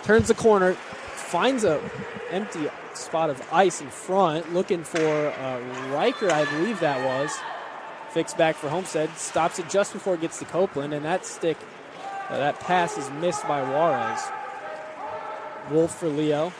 Turns the corner, finds a empty spot of ice in front, looking for Riker, I believe that was. Fix back for Homestead, stops it just before it gets to Copeland, and that stick, that pass is missed by Juarez. Wolf for Leo.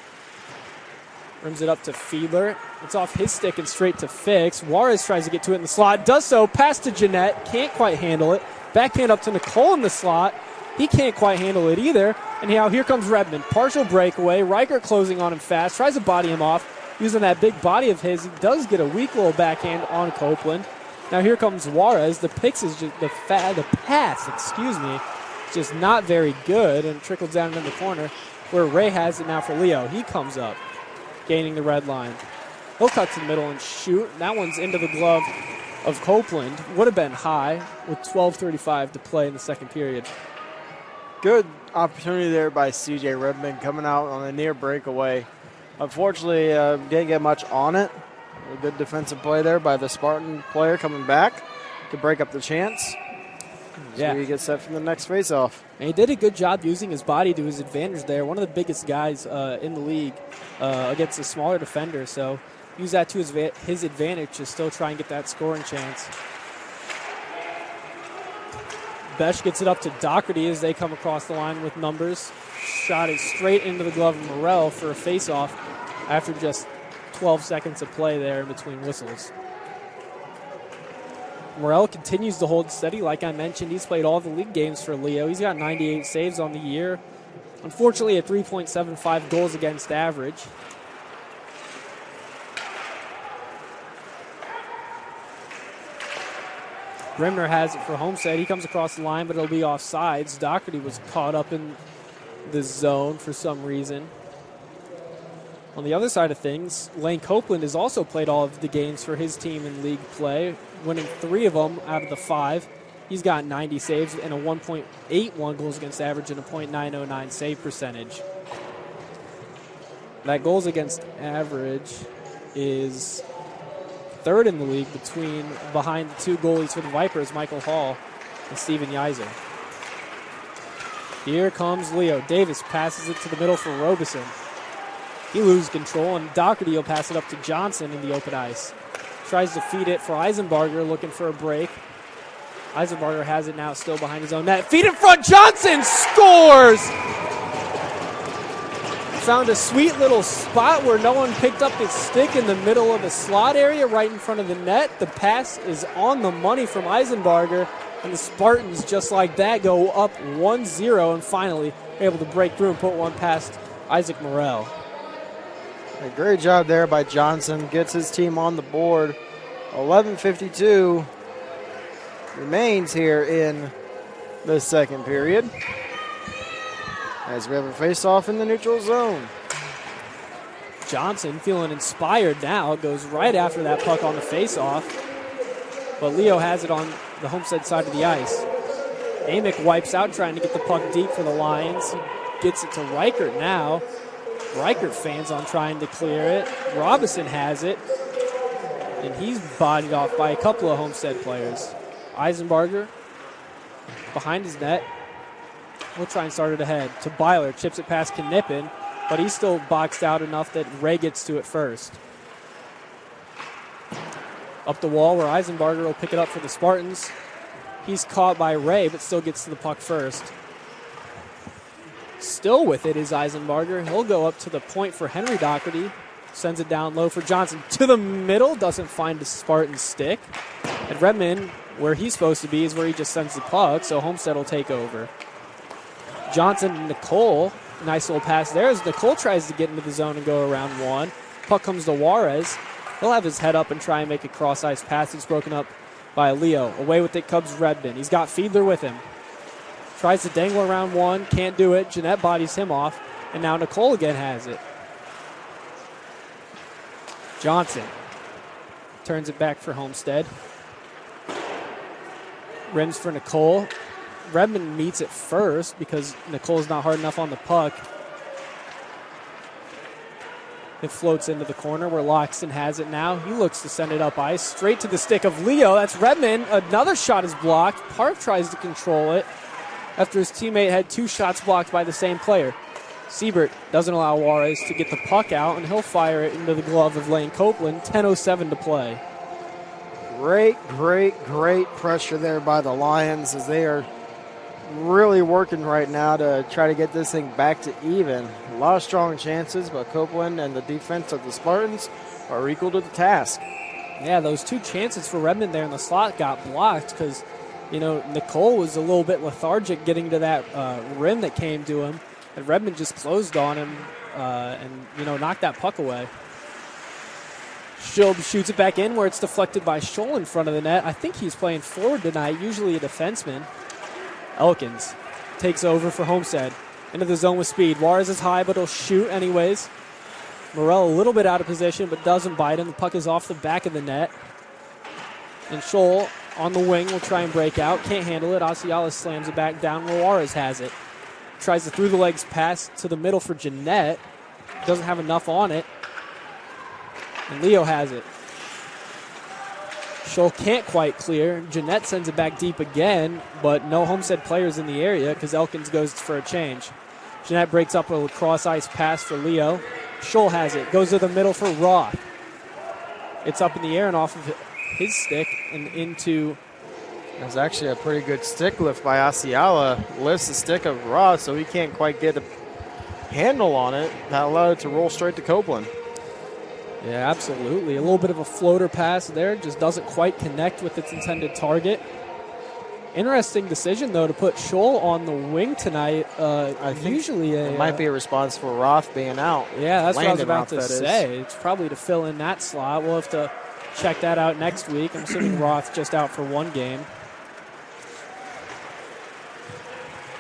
Rims it up to Fiedler. It's off his stick and straight to Fix. Juarez tries to get to it in the slot. Does so. Pass to Jeanette. Can't quite handle it. Backhand up to Nicole in the slot. He can't quite handle it either. And now here comes Redmond. Partial breakaway. Riker closing on him fast. Tries to body him off. Using that big body of his. He does get a weak little backhand on Copeland. Now here comes Juarez. The pass, just not very good. And trickles down in the corner where Ray has it now for Leo. He comes up, gaining the red line. He'll cut to the middle and shoot. That one's into the glove of Copeland. Would have been high with 12:35 to play in the second period. Good opportunity there by C.J. Redmond coming out on a near breakaway. Unfortunately, didn't get much on it. A good defensive play there by the Spartan player coming back to break up the chance. So he gets set for the next faceoff. And he did a good job using his body to his advantage there. One of the biggest guys in the league against a smaller defender. So use that to his advantage to still try and get that scoring chance. Besh gets it up to Doherty as they come across the line with numbers. Shot is straight into the glove of Morrell for a faceoff after just 12 seconds of play there in between whistles. Morrell continues to hold steady. Like I mentioned, he's played all the league games for Leo. He's got 98 saves on the year. Unfortunately, a 3.75 goals against average. Brimner has it for Homestead. He comes across the line, but it'll be offsides. Doherty was caught up in the zone for some reason. On the other side of things, Lane Copeland has also played all of the games for his team in league play, winning 3 of them out of the 5. He's got 90 saves and a 1.81 goals against average and a .909 save percentage. That goals against average is 3rd in the league behind the 2 goalies for the Vipers, Michael Hall and Steven Yeiser. Here comes Leo. Davis passes it to the middle for Robeson. He loses control, and Doherty will pass it up to Johnson in the open ice. Tries to feed it for Eisenbarger, looking for a break. Eisenbarger has it now, still behind his own net. Feed in front, Johnson scores! Found a sweet little spot where no one picked up his stick in the middle of the slot area, right in front of the net. The pass is on the money from Eisenbarger, and the Spartans, just like that, go up 1-0 and finally are able to break through and put one past Isaac Morrell. A great job there by Johnson. Gets his team on the board. 11:52 remains here in the second period, as we have a face-off in the neutral zone. Johnson feeling inspired now, goes right after that puck on the face-off. But Leo has it on the Homestead side of the ice. Amick wipes out, trying to get the puck deep for the Lions. He gets it to Reichert now. Reichert fans on trying to clear it. Robinson has it, and he's bodied off by a couple of Homestead players. Eisenbarger behind his net. We'll try and start it ahead to Byler. Chips it past Knippen, but he's still boxed out enough that Ray gets to it first. Up the wall where Eisenbarger will pick it up for the Spartans. He's caught by Ray, but still gets to the puck first. Still with it is Eisenbarger. He'll go up to the point for Henry Doherty. Sends it down low for Johnson. To the middle. Doesn't find the Spartan stick. And Redmond, where he's supposed to be, is where he just sends the puck, so Homestead will take over. Johnson and Nicole. Nice little pass there as Nicole tries to get into the zone and go around one. Puck comes to Juarez. He'll have his head up and try and make a cross-ice pass. It's broken up by Leo. Away with it comes Redmond. He's got Fiedler with him. Tries to dangle around one. Can't do it. Jeanette bodies him off. And now Nicole again has it. Johnson turns it back for Homestead. Rims for Nicole. Redmond meets it first because Nicole's not hard enough on the puck. It floats into the corner where Loxton has it now. He looks to send it up ice. Straight to the stick of Leo. That's Redmond. Another shot is blocked. Park tries to control it after his teammate had two shots blocked by the same player. Siebert doesn't allow Juarez to get the puck out, and he'll fire it into the glove of Lane Copeland. 10:07 to play. Great pressure there by the Lions as they are really working right now to try to get this thing back to even. A lot of strong chances, but Copeland and the defense of the Spartans are equal to the task. Yeah, those two chances for Redmond there in the slot got blocked because, Nicole was a little bit lethargic getting to that rim that came to him, and Redmond just closed on him and knocked that puck away. Schilb shoots it back in where it's deflected by Scholl in front of the net. I think he's playing forward tonight, usually a defenseman. Elkins takes over for Homestead. Into the zone with speed. Juarez is high, but he'll shoot anyways. Morrell a little bit out of position, but doesn't bite him. The puck is off the back of the net. And Scholl on the wing will try and break out. Can't handle it. Asiala slams it back down where Juarez has it. Tries to through the legs pass to the middle for Jeanette. Doesn't have enough on it. And Leo has it. Scholl can't quite clear. Jeanette sends it back deep again, but no Homestead players in the area because Elkins goes for a change. Jeanette breaks up a cross-ice pass for Leo. Scholl has it. Goes to the middle for Roth. It's up in the air and off of his stick and into... That's actually a pretty good stick lift by Asiala. Lifts the stick of Roth so he can't quite get a handle on it. That allowed it to roll straight to Copeland. Yeah, absolutely. A little bit of a floater pass there. Just doesn't quite connect with its intended target. Interesting decision, though, to put Scholl on the wing tonight. I think usually it might be a response for Roth being out. Yeah, that's what I was about Roth, to say. It's probably to fill in that slot. We'll have to check that out next week. I'm assuming Roth's just out for one game.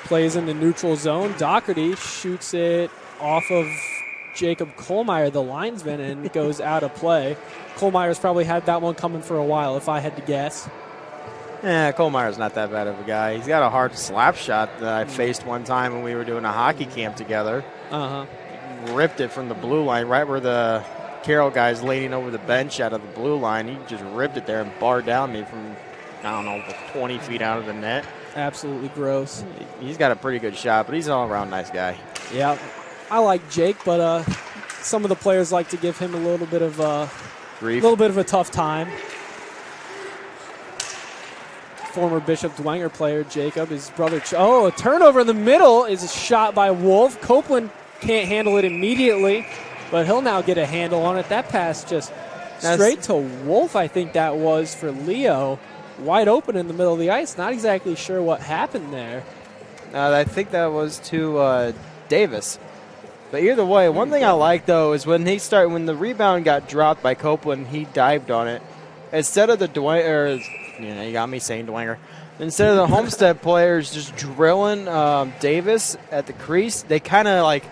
Plays in the neutral zone. Doherty shoots it off of Jacob Kohlmeyer, the linesman, and goes out of play. Kohlmeyer's probably had that one coming for a while, if I had to guess. Yeah, Kohlmeyer's not that bad of a guy. He's got a hard slap shot that I faced one time when we were doing a hockey camp together. Ripped it from the blue line, right where the Carroll guy's leaning over the bench out of the blue line. He just ripped it there and barred down me from, 20 feet out of the net. Absolutely gross. He's got a pretty good shot, but he's an all-around nice guy. Yeah. I like Jake, but some of the players like to give him a little bit of grief. A little bit of a tough time. Former Bishop Dwenger player Jacob, his brother. A turnover in the middle is a shot by Wolf. Copeland can't handle it immediately, but he'll now get a handle on it. That pass just straight to Wolf, I think that was for Leo. Wide open in the middle of the ice. Not exactly sure what happened there. I think that was to Davis. But either way, one thing I like, though, is when the rebound got dropped by Copeland, he dived on it. Instead of the Dwenger, you got me saying Dwenger. Instead of the Homestead players just drilling Davis at the crease, they kind of like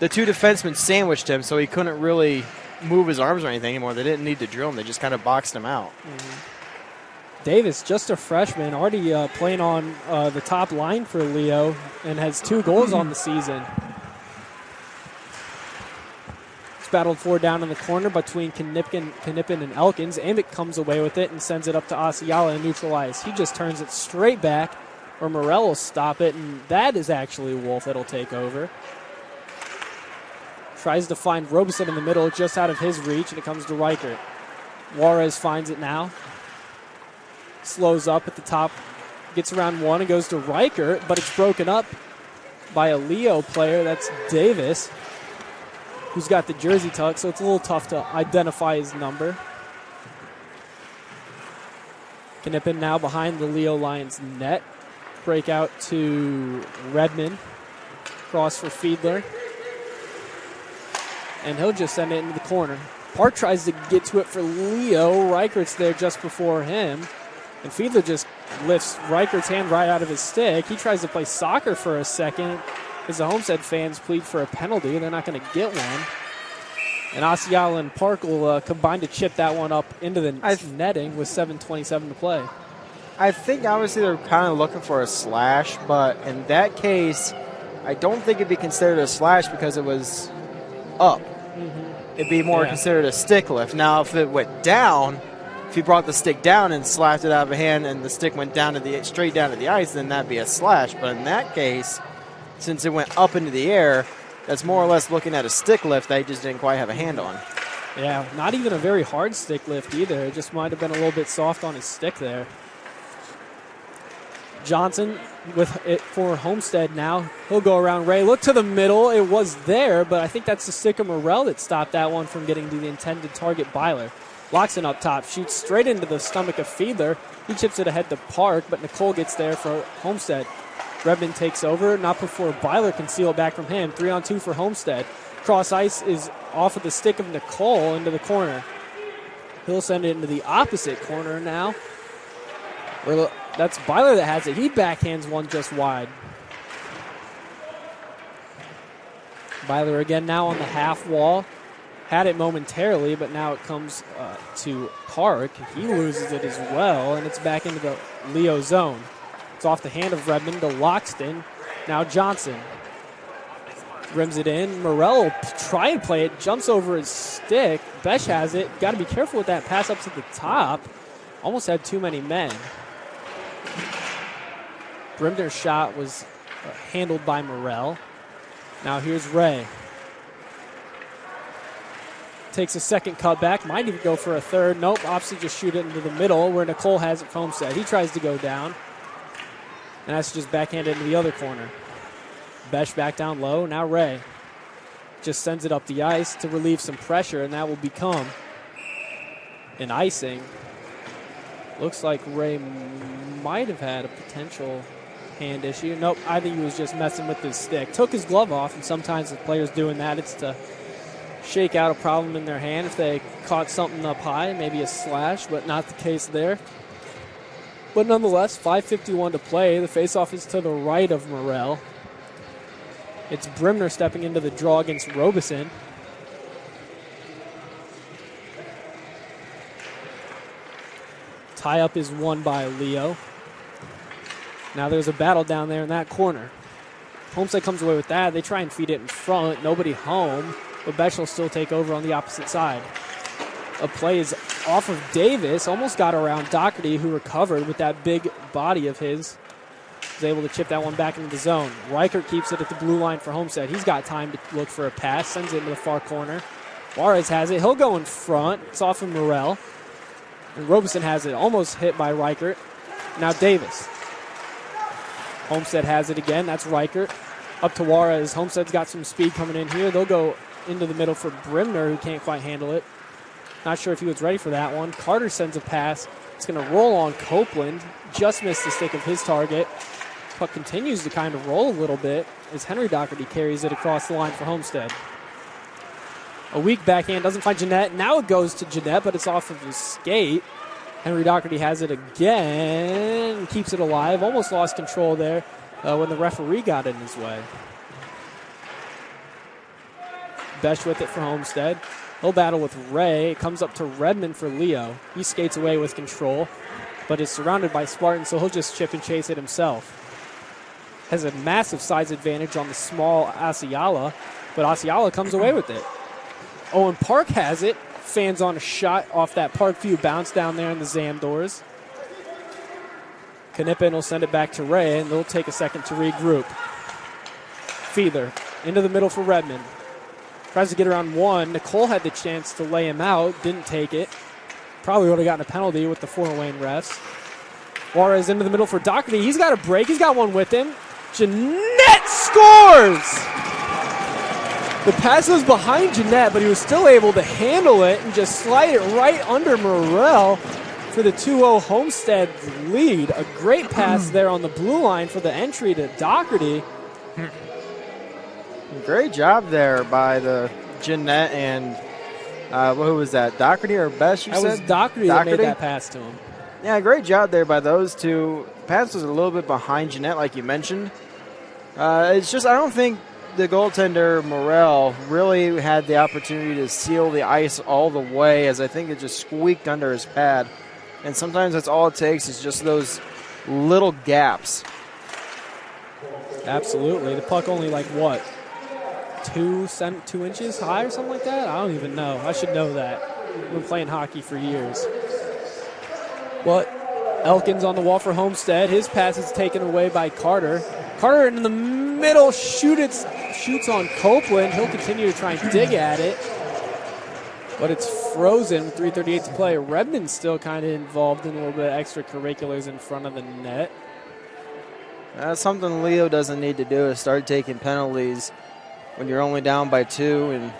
the two defensemen sandwiched him, so he couldn't really move his arms or anything anymore. They didn't need to drill him. They just kind of boxed him out. Davis, just a freshman, already playing on the top line for Leo and has 2 goals on the season. It's battled for down in the corner between Knipin and Elkins. Amick comes away with it and sends it up to Asiala and neutral ice. He just turns it straight back, or Morel will stop it, and that is actually Wolf that'll take over. Tries to find Robeson in the middle, just out of his reach, and it comes to Reichert. Juarez finds it now. Slows up at the top, gets around one and goes to Reichert, but it's broken up by a Leo player. That's Davis, who's got the jersey tuck, so it's a little tough to identify his number. Knipin now behind the Leo Lions net. Break out to Redmond. Cross for Fiedler. And he'll just send it into the corner. Park tries to get to it for Leo. Reichert's there just before him. And Fiedler just lifts Reichert's hand right out of his stick. He tries to play soccer for a second as the Homestead fans plead for a penalty. They're not going to get one. And Asiala and Park will combine to chip that one up into the netting with 7:27 to play. I think obviously they're kind of looking for a slash, but in that case, I don't think it'd be considered a slash because it was up. It'd be more considered a stick lift. Now, if it went down, if he brought the stick down and slapped it out of a hand and the stick went down to straight down to the ice, then that'd be a slash. But in that case, since it went up into the air, that's more or less looking at a stick lift that he just didn't quite have a hand on. Yeah, not even a very hard stick lift either. It just might have been a little bit soft on his stick there. Johnson with it for Homestead now. He'll go around Ray. Look to the middle. It was there, but I think that's the stick of Morel that stopped that one from getting to the intended target, Byler. Loxon up top, shoots straight into the stomach of Fiedler. He chips it ahead to Park, but Nicole gets there for Homestead. Redmond takes over, not before Byler can seal it back from him. 3-on-2 for Homestead. Cross ice is off of the stick of Nicole into the corner. He'll send it into the opposite corner now. That's Byler that has it. He backhands one just wide. Byler again now on the half wall. Had it momentarily, but now it comes to Park. He loses it as well, and it's back into the Leo zone. It's off the hand of Redmond to Loxton. Now Johnson rims it in. Morel will try and play it. Jumps over his stick. Besh has it. Got to be careful with that pass up to the top. Almost had too many men. Brimner's shot was handled by Morel. Now here's Ray. Takes a second cut back. Might even go for a third. Nope. Opts to just shoot it into the middle where Nicole has it for Homestead. He tries to go down. And that's just backhanded into the other corner. Besh back down low. Now Ray just sends it up the ice to relieve some pressure, and that will become an icing. Looks like Ray might have had a potential hand issue. Nope, I think he was just messing with his stick. Took his glove off, and sometimes the players doing that, it's to shake out a problem in their hand if they caught something up high, maybe a slash, but not the case there. But nonetheless, 5:51 to play. The faceoff is to the right of Morel. It's Brimner stepping into the draw against Robeson. Tie-up is won by Leo. Now there's a battle down there in that corner. Homestead comes away with that. They try and feed it in front. Nobody home. But Besh will still take over on the opposite side. A play is off of Davis. Almost got around Doherty, who recovered with that big body of his. is able to chip that one back into the zone. Reichert keeps it at the blue line for Homestead. He's got time to look for a pass, sends it into the far corner. Juarez has it. He'll go in front. It's off of Morrell. And Robeson has it, almost hit by Reichert. Now Davis. Homestead has it again. That's Reichert. Up to Juarez. Homestead's got some speed coming in here. They'll go into the middle for Brimner, who can't quite handle it. Not sure if he was ready for that one. Carter sends a pass. It's going to roll on Copeland. Just missed the stick of his target. Puck continues to kind of roll a little bit as Henry Doherty carries it across the line for Homestead. A weak backhand, doesn't find Jeanette. Now it goes to Jeanette, but it's off of his skate. Henry Doherty has it again, keeps it alive. Almost lost control there when the referee got in his way. Besh with it for Homestead. He'll battle with Ray. It comes up to Redmond for Leo. He skates away with control, but is surrounded by Spartans, so he'll just chip and chase it himself. Has a massive size advantage on the small Asiala, but Asiala comes away with it. Owen Park has it. Fans on a shot off that Parkview bounce down there in the Zam doors. Knippen will send it back to Ray, and they'll take a second to regroup. Fiedler into the middle for Redmond. Tries to get around one. Nicole had the chance to lay him out. Didn't take it. Probably would have gotten a penalty with the Fort Wayne refs. Juarez into the middle for Doherty. He's got a break. He's got one with him. Jeanette scores! The pass was behind Jeanette, but he was still able to handle it and just slide it right under Morrell for the 2-0 Homestead lead. A great pass there on the blue line for the entry to Doherty. Great job there by the Jeanette and who was that? Doherty or Best, you said? That was Doherty that made that pass to him. Yeah, great job there by those two. The pass was a little bit behind Jeanette, like you mentioned. It's just I don't think the goaltender, Morrell, really had the opportunity to seal the ice all the way, as I think it just squeaked under his pad. And sometimes that's all it takes is just those little gaps. Absolutely. The puck only like what? 2 inches high or something like that? I don't even know. I should know that. I've been playing hockey for years. But Elkins on the wall for Homestead. His pass is taken away by Carter. Carter in the middle shoots on Copeland. He'll continue to try and dig at it. But it's frozen with 3:38 to play. Redmond's still kind of involved in a little bit of extracurriculars in front of the net. That's something Leo doesn't need to do is start taking penalties when you're only down by 2. And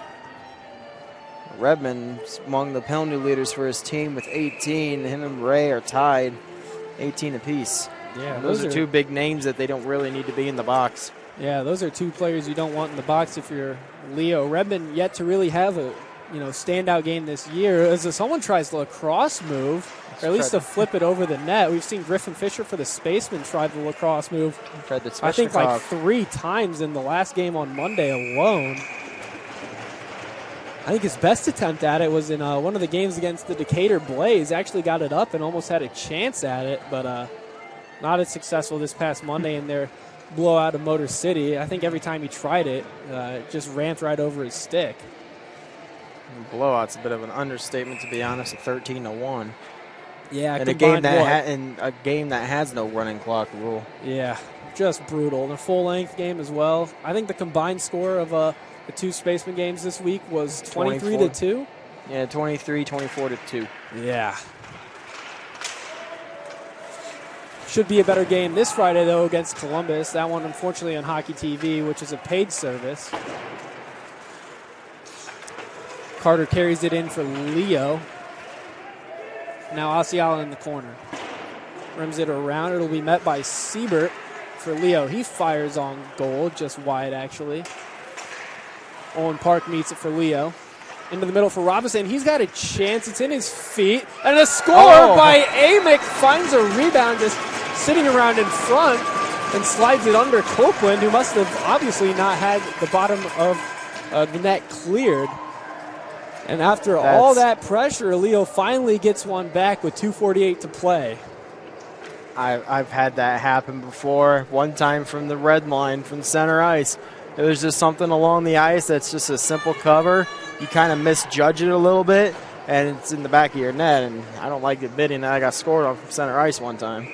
Redmond's among the penalty leaders for his team with 18. Him and Ray are tied 18 apiece. Yeah, those are two big names that they don't really need to be in the box. Yeah, those are two players you don't want in the box if you're Leo. Redmond yet to really have a standout game this year. As someone tries the lacrosse move, or at least to flip it over the net. We've seen Griffin Fisher for the Spaceman try the lacrosse move, I think like 3 times in the last game on Monday alone. I think his best attempt at it was in one of the games against the Decatur Blaze. Actually got it up and almost had a chance at it, but not as successful this past Monday in their blowout of Motor City. I think every time he tried it, it just ramped right over his stick. Blowout's a bit of an understatement, to be honest, at 13-1. Yeah, in a game that has no running clock rule. Yeah, just brutal. And a full-length game as well. I think the combined score of the 2 Spaceman games this week was 23-2. Yeah, 24-2. Yeah. Should be a better game this Friday, though, against Columbus. That one, unfortunately, on Hockey TV, which is a paid service. Carter carries it in for Leo. Now Asiala in the corner. Rims it around. It'll be met by Siebert for Leo. He fires on goal, just wide, actually. Owen Park meets it for Leo. Into the middle for Robinson. He's got a chance. It's in his feet. And a score by Amick. Finds a rebound just sitting around in front and slides it under Copeland, who must have obviously not had the bottom of the net cleared. And after all that pressure, Leo finally gets one back with 2:48 to play. I've had that happen before. One time from the red line, from center ice. It was just something along the ice that's just a simple cover. You kind of misjudge it a little bit, and it's in the back of your net. And I don't like admitting that I got scored on from center ice one time.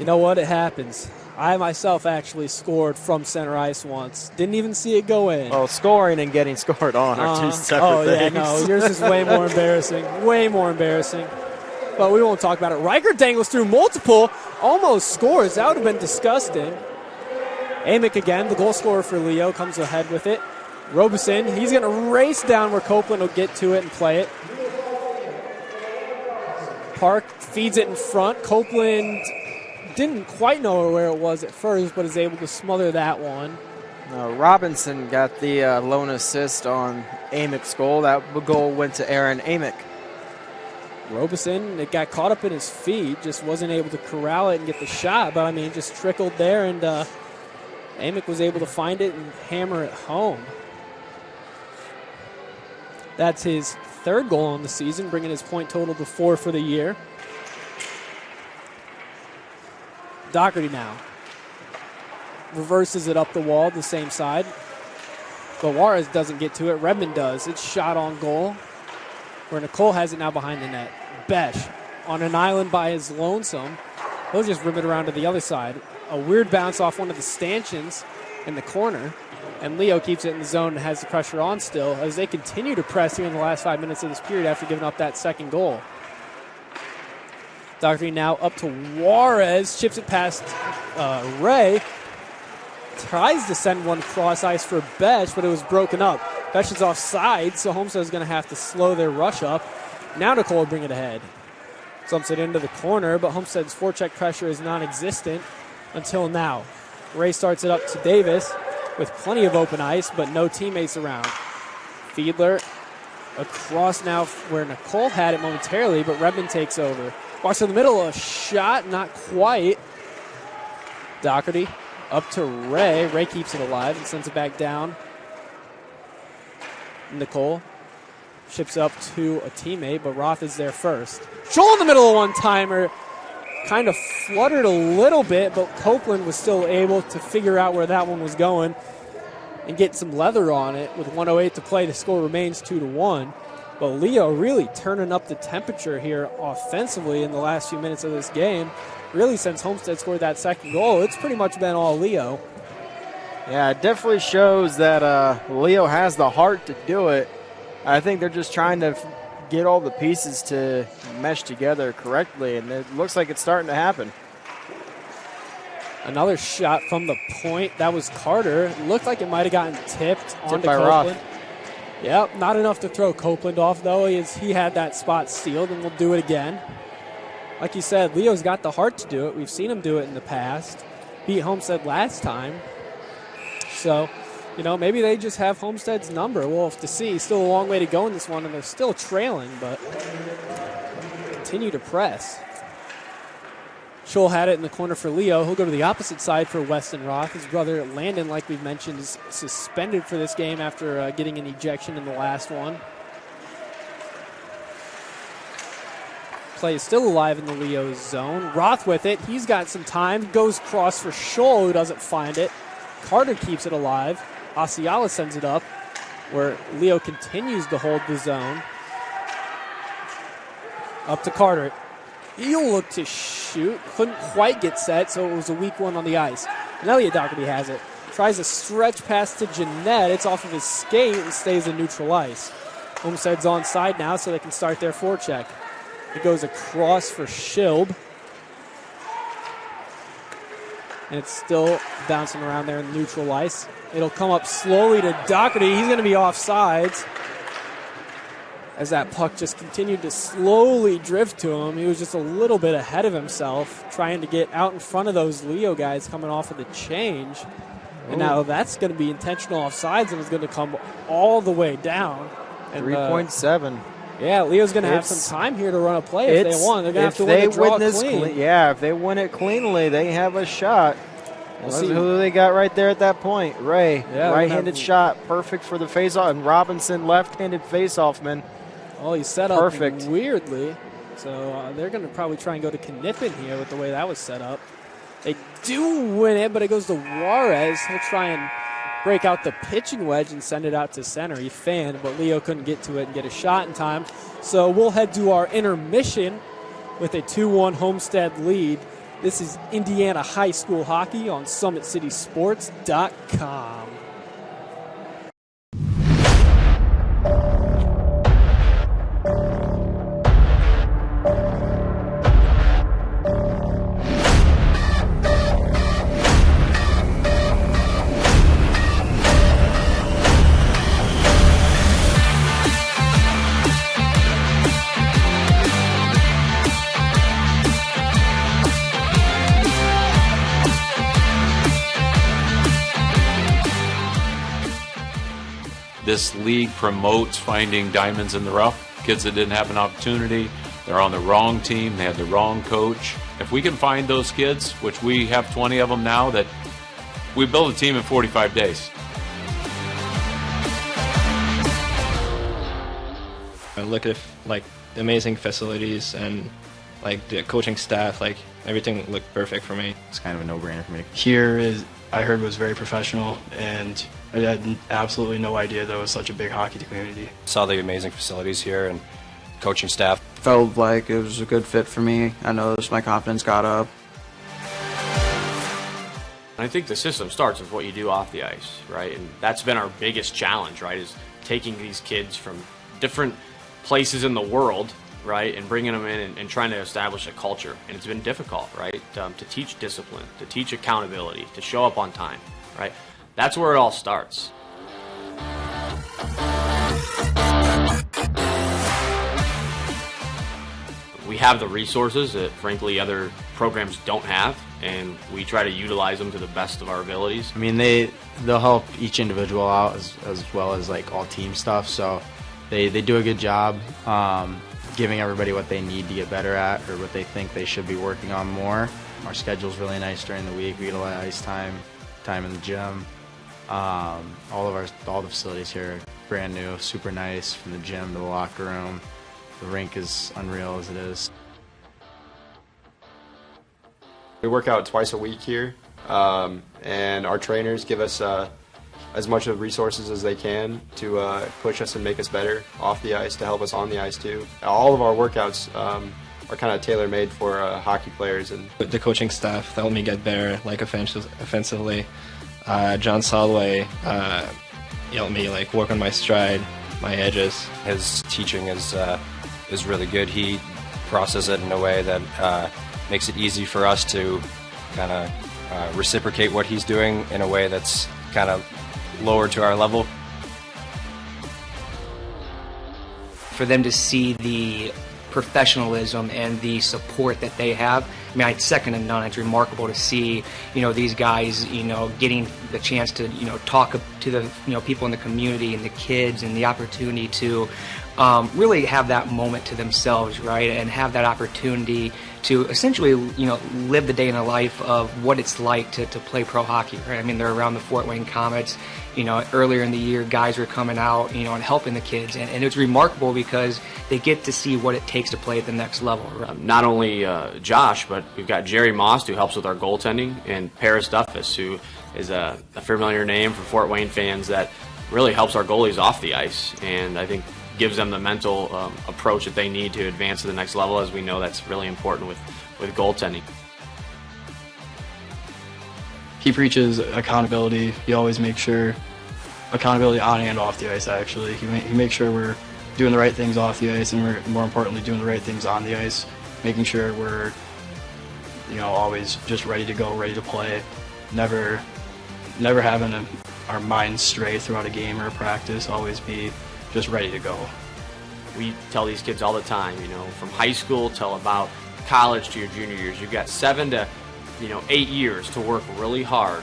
You know what? It happens. I myself actually scored from center ice once. Didn't even see it go in. Well, scoring and getting scored on are two separate things. Yeah, no, yours is way more embarrassing. Way more embarrassing. But we won't talk about it. Riker dangles through multiple, almost scores. That would have been disgusting. Amick again, the goal scorer for Leo, comes ahead with it. Robeson, he's going to race down where Copeland will get to it and play it. Park feeds it in front. Copeland didn't quite know where it was at first, but is able to smother that one. Robinson got the lone assist on Amick's goal. That goal went to Aaron Amick. Robeson, it got caught up in his feet, just wasn't able to corral it and get the shot, but I mean, it just trickled there, and Amick was able to find it and hammer it home. That's his third goal on the season, bringing his point total to 4 for the year. Doherty now reverses it up the wall, the same side. But Juarez doesn't get to it. Redmond does. It's shot on goal, where Nicole has it now behind the net. Besh on an island by his lonesome. He'll just rim it around to the other side. A weird bounce off one of the stanchions in the corner. And Leo keeps it in the zone and has the pressure on still as they continue to press here in the last 5 minutes of this period after giving up that second goal. Doherty now up to Juarez, chips it past Ray. Tries to send one cross ice for Besh, but it was broken up. Besh is offside, so Homestead is going to have to slow their rush up. Now Nicole will bring it ahead. Dumps it into the corner, but Homestead's forecheck pressure is non-existent until now. Ray starts it up to Davis with plenty of open ice, but no teammates around. Fiedler across now where Nicole had it momentarily, but Redmond takes over. Walks to the middle, a shot, not quite. Doherty up to Ray. Ray keeps it alive and sends it back down. Nicole ships up to a teammate, but Roth is there first. Joel in the middle of one-timer. Kind of fluttered a little bit, but Copeland was still able to figure out where that one was going and get some leather on it with 1:08 to play. The score remains 2-1. But Leo really turning up the temperature here offensively in the last few minutes of this game. Really, since Homestead scored that second goal, it's pretty much been all Leo. Yeah, it definitely shows that Leo has the heart to do it. I think they're just trying to get all the pieces to mesh together correctly, and it looks like it's starting to happen. Another shot from the point. That was Carter. It looked like it might have gotten tipped onto by Copeland. Roth. Yep, not enough to throw Copeland off, though. He had that spot sealed, and we'll do it again. Like you said, Leo's got the heart to do it. We've seen him do it in the past. Beat Homestead last time. So, maybe they just have Homestead's number. We'll have to see. Still a long way to go in this one, and they're still trailing, but continue to press. Scholl had it in the corner for Leo. He'll go to the opposite side for Weston Roth. His brother Landon, like we've mentioned, is suspended for this game after getting an ejection in the last one. Play is still alive in the Leo zone. Roth with it. He's got some time. Goes cross for Scholl, who doesn't find it. Carter keeps it alive. Asiala sends it up, where Leo continues to hold the zone. Up to Carter. He'll look to shoot. Couldn't quite get set, so it was a weak one on the ice. And Elliot Doherty has it. Tries a stretch pass to Jeanette. It's off of his skate and stays in neutral ice. Homestead's on side now, so they can start their forecheck. It goes across for Schilb. And it's still bouncing around there in neutral ice. It'll come up slowly to Doherty. He's going to be offsides. As that puck just continued to slowly drift to him. He was just a little bit ahead of himself, trying to get out in front of those Leo guys coming off of the change. And now that's going to be intentional offsides, and it's going to come all the way down. 3.7. Yeah, Leo's going to have some time here to run a play if they want. They're going to have to win the draw clean. If they win it cleanly, they have a shot. Let's see who they got right there at that point. Ray, right-handed shot, perfect for the face-off. And Robinson, left-handed face-off man. Oh, he's set up weirdly. So they're going to probably try and go to Knippen here with the way that was set up. They do win it, but it goes to Juarez. He'll try and break out the pitching wedge and send it out to center. He fanned, but Leo couldn't get to it and get a shot in time. So we'll head to our intermission with a 2-1 Homestead lead This is Indiana High School Hockey on SummitCitySports.com. This league promotes finding diamonds in the rough, kids that didn't have an opportunity, they're on the wrong team, they had the wrong coach. If we can find those kids, which we have 20 of them now, that we build a team in 45 days. I look at like the amazing facilities and like the coaching staff, like everything looked perfect for me. It's kind of a no-brainer for me. Here is, I heard, was very professional, and I had absolutely no idea there was such a big hockey community. Saw the amazing facilities here and coaching staff. Felt like it was a good fit for me. I noticed my confidence got up. I think the system starts with what you do off the ice, right? And that's been our biggest challenge, right, is taking these kids from different places in the world, right, and bringing them in and trying to establish a culture. And it's been difficult, right, to teach discipline, to teach accountability, to show up on time, right? That's where it all starts. We have the resources that, frankly, other programs don't have, and we try to utilize them to the best of our abilities. I mean, they'll help each individual out as well as like all team stuff. So they do a good job giving everybody what they need to get better at, or what they think they should be working on more. Our schedule's really nice during the week. We get a lot of ice time in the gym. All the facilities here are brand new, super nice, from the gym to the locker room. The rink is unreal as it is. We work out twice a week here, and our trainers give us as much of resources as they can to push us and make us better off the ice, to help us on the ice too. All of our workouts are kind of tailor-made for hockey players. And the coaching staff helped me get better, like offensively. John Solway helped me like work on my stride, my edges. His teaching is really good. He processes it in a way that makes it easy for us to kind of reciprocate what he's doing in a way that's kind of lower to our level. For them to see the professionalism and the support that they have, I mean, it's second to none. It's remarkable to see, these guys, getting the chance to, talk to the, people in the community and the kids, and the opportunity to really have that moment to themselves, right? And have that opportunity to essentially, live the day in the life of what it's like to play pro hockey, right? I mean, they're around the Fort Wayne Comets. Earlier in the year, guys were coming out, and helping the kids. And it's remarkable because they get to see what it takes to play at the next level. Not only Josh, but we've got Jerry Moss, who helps with our goaltending, and Paris Duffus, who is a familiar name for Fort Wayne fans, that really helps our goalies off the ice. And I think gives them the mental approach that they need to advance to the next level, as we know that's really important with goaltending. He preaches accountability. He always makes sure accountability on and off the ice, actually. He makes sure we're doing the right things off the ice, and we're more importantly doing the right things on the ice, making sure we're always just ready to go, ready to play, never having our minds stray throughout a game or a practice, always be just ready to go. We tell these kids all the time, from high school till about college to your junior years, you've got 7 to 8 years to work really hard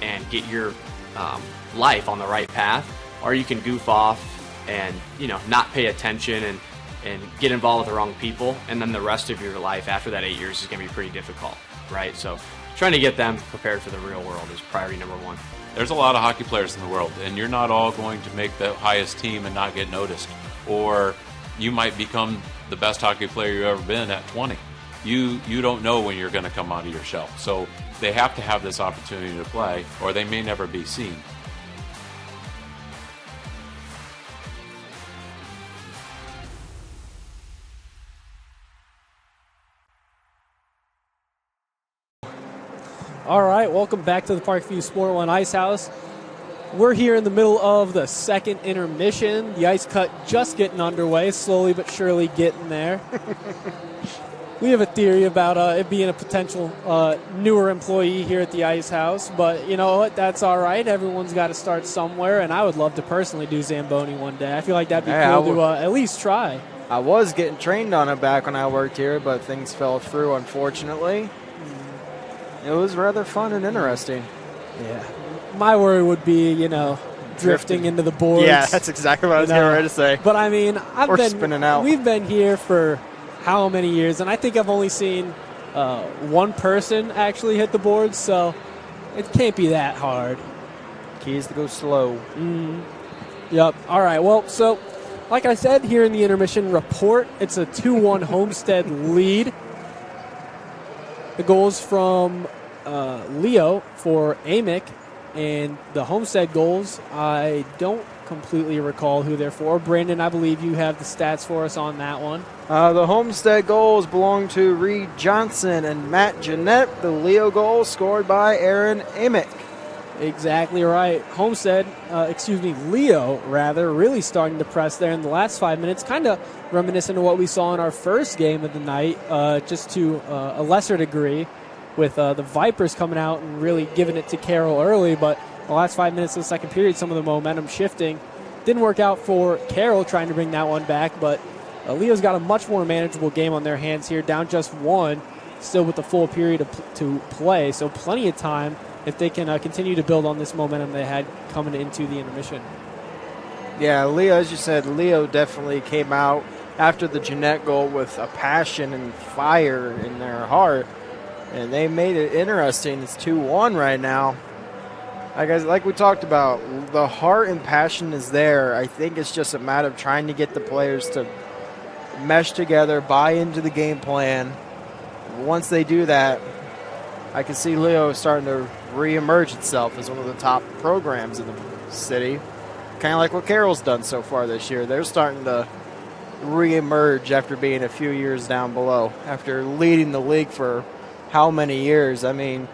and get your life on the right path, or you can goof off and not pay attention and get involved with the wrong people, and then the rest of your life after that 8 years is going to be pretty difficult, right? So trying to get them prepared for the real world is priority number one. There's a lot of hockey players in the world, and you're not all going to make the highest team and not get noticed. Or you might become the best hockey player you've ever been at 20. You don't know when you're going to come out of your shell. So they have to have this opportunity to play, or they may never be seen. All right, welcome back to the Parkview Sport One Ice House. We're here in the middle of the second intermission. The ice cut just getting underway, slowly but surely getting there. We have a theory about it being a potential newer employee here at the Ice House, but you know what? That's all right. Everyone's got to start somewhere, and I would love to personally do Zamboni one day. I feel like that'd be cool to at least try. I was getting trained on it back when I worked here, but things fell through, unfortunately. It was rather fun and interesting. Yeah. My worry would be, drifting into the boards. Yeah, that's exactly what I was getting ready to say. But I mean, spinning out. We've been here for how many years, and I think I've only seen one person actually hit the boards, so it can't be that hard. Key is to go slow. Yep. All right. Well, so like I said, here in the intermission report, it's a 2-1 Homestead lead. The goals from Leo for Amick, and the Homestead goals, I don't completely recall who they're for. Brandon, I believe you have the stats for us on that one. The Homestead goals belong to Reed Johnson and Matt Jeanette. The Leo goal scored by Aaron Amick. Exactly right. Leo, really starting to press there in the last 5 minutes, kind of reminiscent of what we saw in our first game of the night, just to a lesser degree, with the Vipers coming out and really giving it to Carroll early, but the last 5 minutes of the second period, some of the momentum shifting. Didn't work out for Carroll trying to bring that one back, but Leo's got a much more manageable game on their hands here, down just one, still with the full period to play, so plenty of time if they can continue to build on this momentum they had coming into the intermission. Yeah, Leo, as you said, Leo definitely came out after the Jeanette goal with a passion and fire in their heart, and they made it interesting. It's 2-1 right now. Like we talked about, the heart and passion is there. I think it's just a matter of trying to get the players to mesh together, buy into the game plan. Once they do that, I can see Leo starting to reemerge itself as one of the top programs in the city. Kind of like what Carroll's done so far this year. They're starting to reemerge after being a few years down below, after leading the league for how many years. I mean,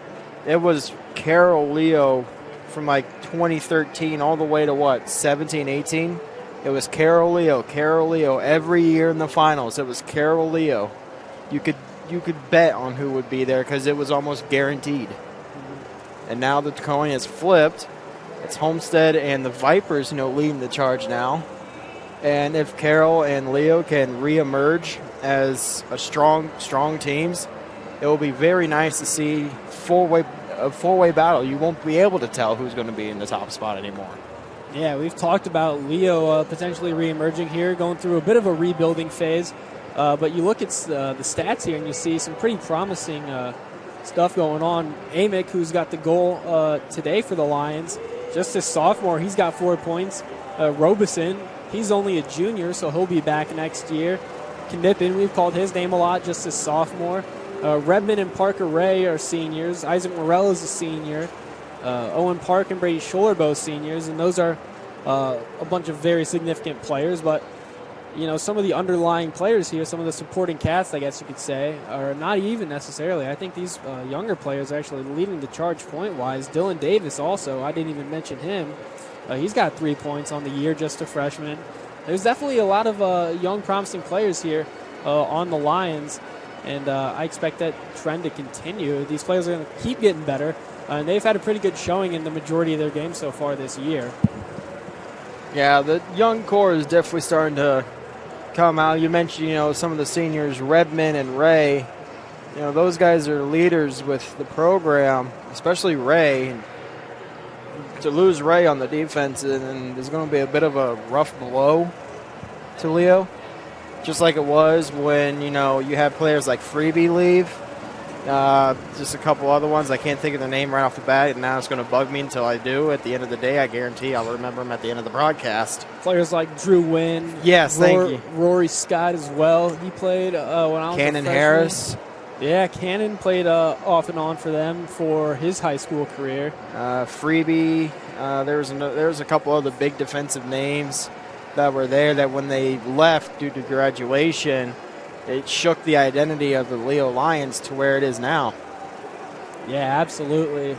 it was Carroll Leo from like 2013 all the way to 17, 18? It was Carroll Leo every year in the finals. It was Carroll Leo. You could bet on who would be there because it was almost guaranteed. And now the coin has flipped. It's Homestead and the Vipers, leading the charge now. And if Carroll and Leo can reemerge as a strong teams, it will be very nice to see a four-way battle. You won't be able to tell who's going to be in the top spot anymore. Yeah, we've talked about Leo potentially reemerging here, going through a bit of a rebuilding phase. But you look at the stats here and you see some pretty promising stuff going on. Amick, who's got the goal today for the Lions, just a sophomore, he's got 4 points. Robeson, he's only a junior, so he'll be back next year. Knippen, we've called his name a lot, just a sophomore. Redmond and Parker Ray are seniors. Isaac Morell is a senior. Owen Park and Brady Scholl are both seniors, and those are a bunch of very significant players. But, some of the underlying players here, some of the supporting cast, I guess you could say, are not even necessarily. I think these younger players are actually leading the charge point-wise. Dylan Davis also, I didn't even mention him. He's got 3 points on the year, just a freshman. There's definitely a lot of young, promising players here on the Lions, and I expect that trend to continue. These players are going to keep getting better, and they've had a pretty good showing in the majority of their games so far this year. Yeah, the young core is definitely starting to come out. You mentioned, some of the seniors, Redmond and Ray. Those guys are leaders with the program, especially Ray. And to lose Ray on the defense, and there's going to be a bit of a rough blow to Leo, just like it was when, you had players like Freebie leave. Just a couple other ones. I can't think of the name right off the bat, and now it's going to bug me until I do. At the end of the day, I guarantee I'll remember them at the end of the broadcast. Players like Drew Wynn. Yes, thank you. Rory Scott as well. He played when I was Cannon a freshman. Harris. Yeah, Cannon played off and on for them for his high school career. Freebie. There was a couple other big defensive names that were there that when they left due to graduation, it shook the identity of the Leo Lions to where it is now. Yeah, absolutely.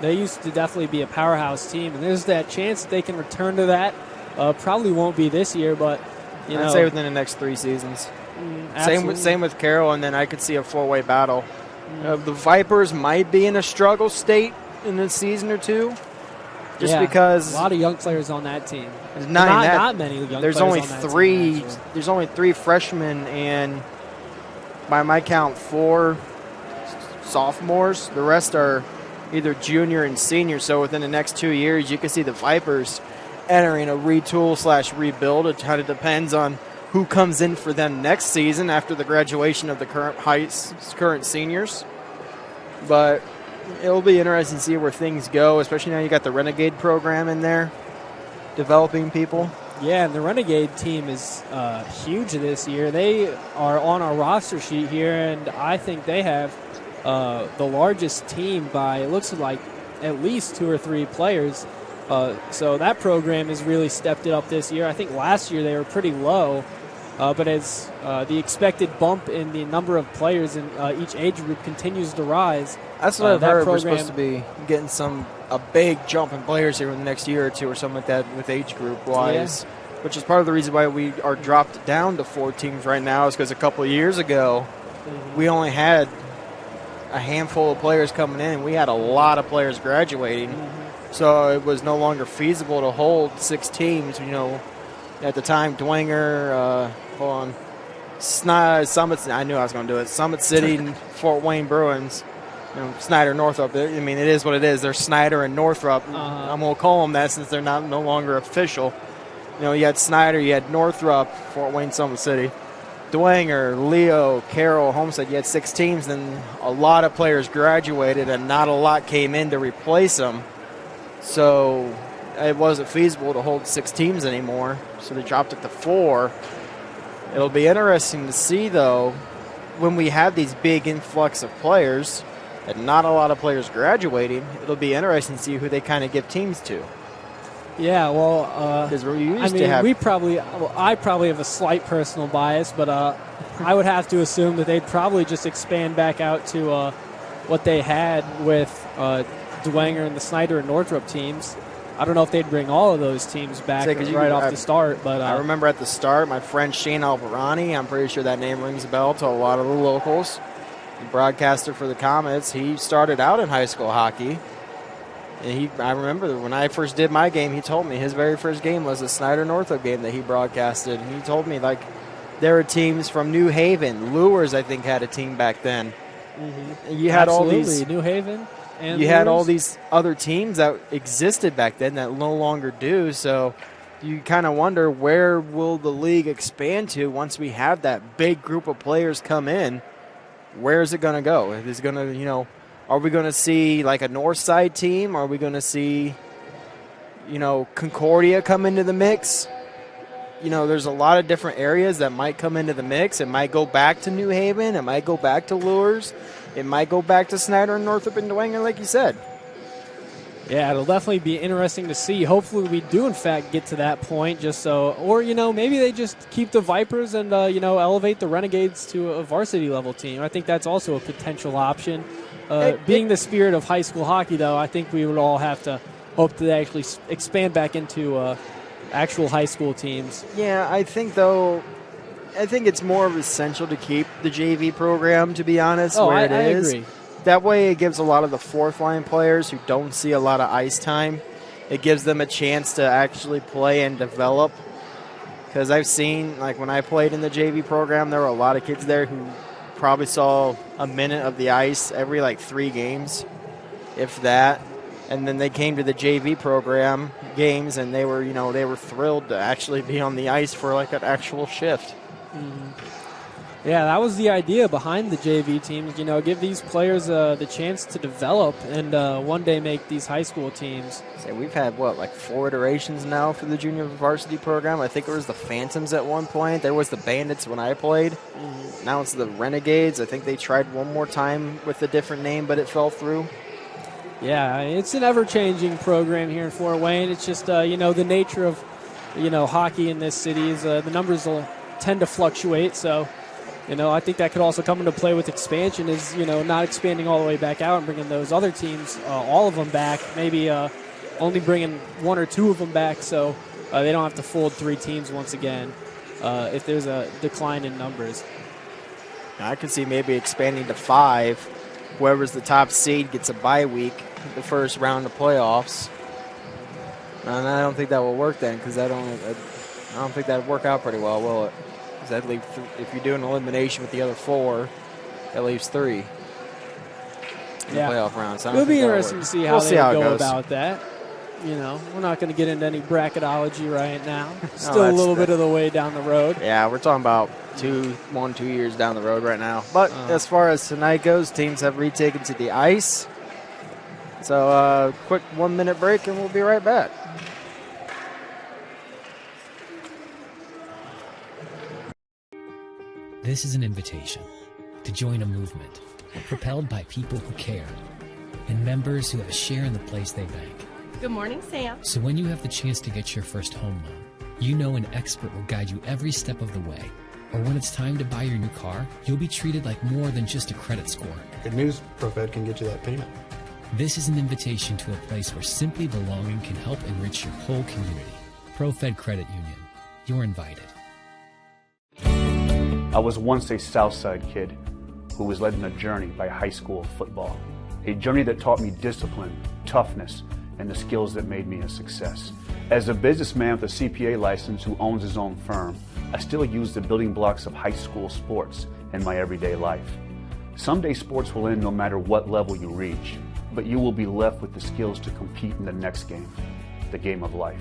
They used to definitely be a powerhouse team, and there's that chance that they can return to that. Probably won't be this year, but I'd say within the next 3 seasons. Absolutely. Same with Carroll, and then I could see a 4-way battle. The Vipers might be in a struggle state in a season or 2, just because a lot of young players on that team. There's not many young there's players only on that three. team, actually. There's only 3 freshmen and, by my count, 4 sophomores. The rest are either junior and senior. So within the next 2 years, you can see the Vipers entering a retool/rebuild. It kind of depends on who comes in for them next season after the graduation of the current seniors. But it'll be interesting to see where things go, especially now you got the Renegade program in there, developing people. Yeah, and the Renegade team is huge this year. They are on our roster sheet here, and I think they have the largest team by, it looks like, at least 2 or 3 players. So that program has really stepped it up this year. I think last year they were pretty low, but as the expected bump in the number of players in each age group continues to rise. That's what I've heard. We're supposed to be getting a big jump in players here in the next year or 2 or something like that with age group wise, which is part of the reason why we are dropped down to 4 teams right now, is because a couple of years ago we only had a handful of players coming in, and we had a lot of players graduating. So it was no longer feasible to hold 6 teams. At the time, Dwenger, Summit. I knew I was going to do it. Summit City and Fort Wayne Bruins. Snyder, Northrop. I mean, it is what it is. They're Snyder and Northrop. I'm going to call them that since they're no longer official. You had Snyder, you had Northrop, Fort Wayne, Summit City, Dwenger, Leo, Carroll, Homestead. You had 6 teams, and a lot of players graduated, and not a lot came in to replace them. So it wasn't feasible to hold 6 teams anymore, so they dropped it to 4. It'll be interesting to see, though, when we have these big influx of players and not a lot of players graduating, it'll be interesting to see who they kind of give teams to. Yeah, well, I probably have a slight personal bias, but I would have to assume that they'd probably just expand back out to what they had with Dwenger and the Snyder and Northrop teams. I don't know if they'd bring all of those teams back off the start. But I remember at the start, my friend Shane Alvarani, I'm pretty sure that name rings a bell to a lot of the locals, the broadcaster for the Comets. He started out in high school hockey. And I remember when I first did my game, he told me his very first game was a Snyder-Northrop game that he broadcasted. And he told me, there were teams from New Haven. Lures, I think, had a team back then. Mm-hmm. You had all these New Haven. And you had all these other teams that existed back then that no longer do. So you kind of wonder, where will the league expand to once we have that big group of players come in? Where is it going to go? Is it going to, are we going to see like a North Side team? Are we going to see, Concordia come into the mix? There's a lot of different areas that might come into the mix. It might go back to New Haven. It might go back to Lures. It might go back to Snyder and Northrop and Dwenger, like you said. Yeah, it'll definitely be interesting to see. Hopefully we do, in fact, get to that point or, maybe they just keep the Vipers and, elevate the Renegades to a varsity level team. I think that's also a potential option. Being the spirit of high school hockey, though, I think we would all have to hope that they actually expand back into actual high school teams. Yeah, I think it's more of essential to keep the JV program, to be honest, where it is. I agree. That way it gives a lot of the fourth-line players who don't see a lot of ice time, it gives them a chance to actually play and develop. Because I've seen, when I played in the JV program, there were a lot of kids there who probably saw a minute of the ice every 3 games, if that. And then they came to the JV program games, and they were thrilled to actually be on the ice for an actual shift. Mm-hmm. Yeah, that was the idea behind the JV teams. Give these players the chance to develop and one day make these high school teams. So we've had 4 iterations now for the junior varsity program. I think it was the Phantoms at one point. There was the Bandits when I played. Mm-hmm. Now it's the Renegades. I think they tried one more time with a different name, but it fell through. Yeah, it's an ever-changing program here in Fort Wayne. It's just, the nature of, hockey in this city is the numbers will tend to fluctuate. So, I think that could also come into play with expansion is, not expanding all the way back out and bringing those other teams, all of them back, maybe only bringing 1 or 2 of them back so they don't have to fold 3 teams once again if there's a decline in numbers. I could see maybe expanding to 5. Whoever's the top seed gets a bye week, the first round of playoffs. And I don't think that will work then because I don't think that would work out pretty well, will it? Because that leave if you do an elimination with the other 4, that leaves 3 in the playoff round. So it'll be interesting to see how they go goes. about that. We're not going to get into any bracketology right now. Still a little bit of the way down the road. Yeah, we're talking about 2 years down the road right now. But as far as tonight goes, teams have retaken to the ice. So quick 1-minute break and we'll be right back. This is an invitation to join a movement propelled by people who care and members who have a share in the place they bank. Good morning, Sam. So when you have the chance to get your first home loan, an expert will guide you every step of the way. Or when it's time to buy your new car, you'll be treated like more than just a credit score. Good news, ProFed can get you that payment. This is an invitation to a place where simply belonging can help enrich your whole community. ProFed Credit Union. You're invited. I was once a Southside kid who was led on a journey by high school football. A journey that taught me discipline, toughness, and the skills that made me a success. As a businessman with a CPA license who owns his own firm, I still use the building blocks of high school sports in my everyday life. Someday sports will end no matter what level you reach, but you will be left with the skills to compete in the next game, the game of life.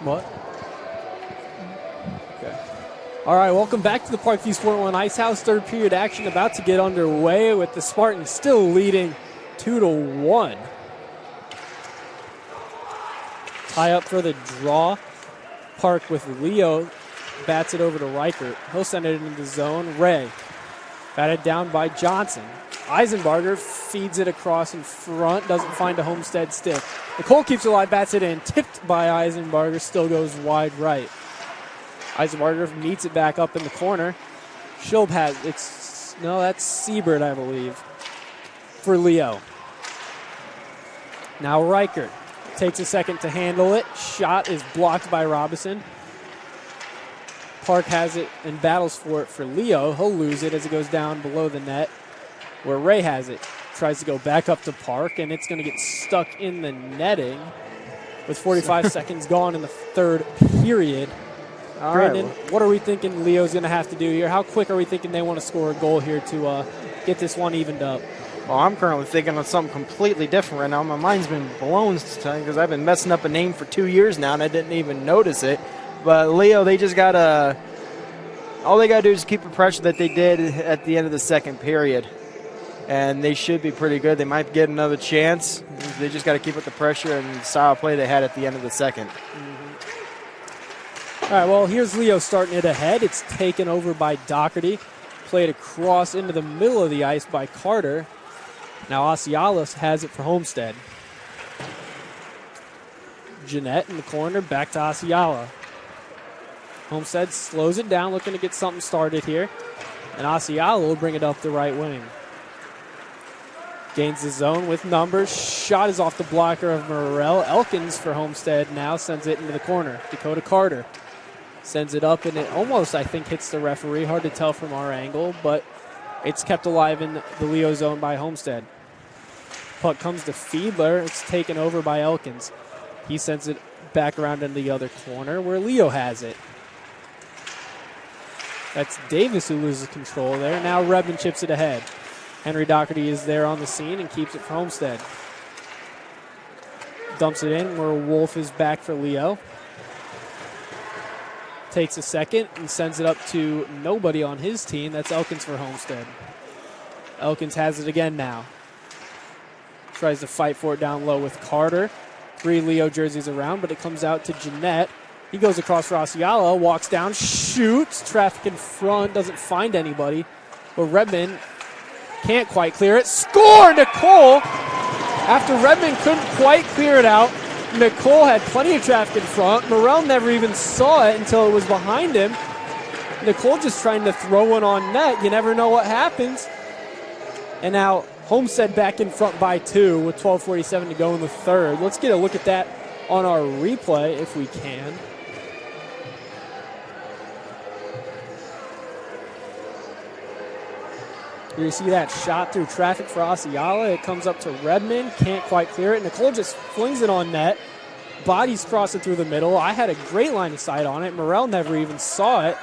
What? Okay. All right, welcome back to the Parkview Sport 1 Ice House. Third period action about to get underway with the Spartans still leading 2-1. Tie up for the draw. Park with Leo. Bats it over to Reichert. He'll send it into the zone. Ray. Batted down by Johnson. Eisenbarger feeds it across in front. Doesn't find a Homestead stick. Nicole keeps it alive. Bats it in. Tipped by Eisenbarger. Still goes wide right. Eisenbarger meets it back up in the corner. Schilb has that's Siebert, I believe, for Leo. Now Reichert takes a second to handle it. Shot is blocked by Robinson. Park has it and battles for it for Leo. He'll lose it as it goes down below the net where Ray has it. Tries to go back up to Park, and it's going to get stuck in the netting with 45 seconds gone in the third period. All Brandon, right, what are we thinking Leo's going to have to do here? How quick are we thinking they want to score a goal here to get this one evened up? Well, I'm currently thinking of something completely different right now. My mind's been blown because I've been messing up a name for 2 years now, and I didn't even notice it. But Leo, they just got to – all they got to do is keep the pressure that they did at the end of the second period. And they should be pretty good. They might get another chance. They just got to keep up the pressure and the style of play they had at the end of the second. All right, well, here's Leo starting it ahead. It's taken over by Doherty. Played across into the middle of the ice by Carter. Now Asialis has it for Homestead. Jeanette in the corner, back to Asiala. Homestead slows it down, looking to get something started here. And Asiala will bring it up the right wing. Gains the zone with numbers. Shot is off the blocker of Morrell. Elkins for Homestead now sends it into the corner. Dakota Carter sends it up, and it almost, I think, hits the referee. Hard to tell from our angle, but it's kept alive in the Leo zone by Homestead. Puck comes to Fiedler. It's taken over by Elkins. He sends it back around in the other corner where Leo has it. That's Davis who loses control there. Now Redmond chips it ahead. Henry Doherty is there on the scene and keeps it for Homestead. Dumps it in where Wolf is back for Leo. Takes a second and sends it up to nobody on his team. That's Elkins for Homestead. Elkins has it again now. Tries to fight for it down low with Carter. 3 Leo jerseys around, but it comes out to Jeanette. He goes across for Asiala, walks down, shoots. Traffic in front, doesn't find anybody. But Redmond can't quite clear it. Score, Nicole! After Redmond couldn't quite clear it out, Nicole had plenty of traffic in front. Morrell never even saw it until it was behind him. Nicole just trying to throw one on net. You never know what happens. And now Homestead back in front by 2 with 12:47 to go in the third. Let's get a look at that on our replay if we can. Here you see that shot through traffic for Asiala. It comes up to Redmond. Can't quite clear it. Nicole just flings it on net. Bodies crossing through the middle. I had a great line of sight on it. Morrell never even saw it.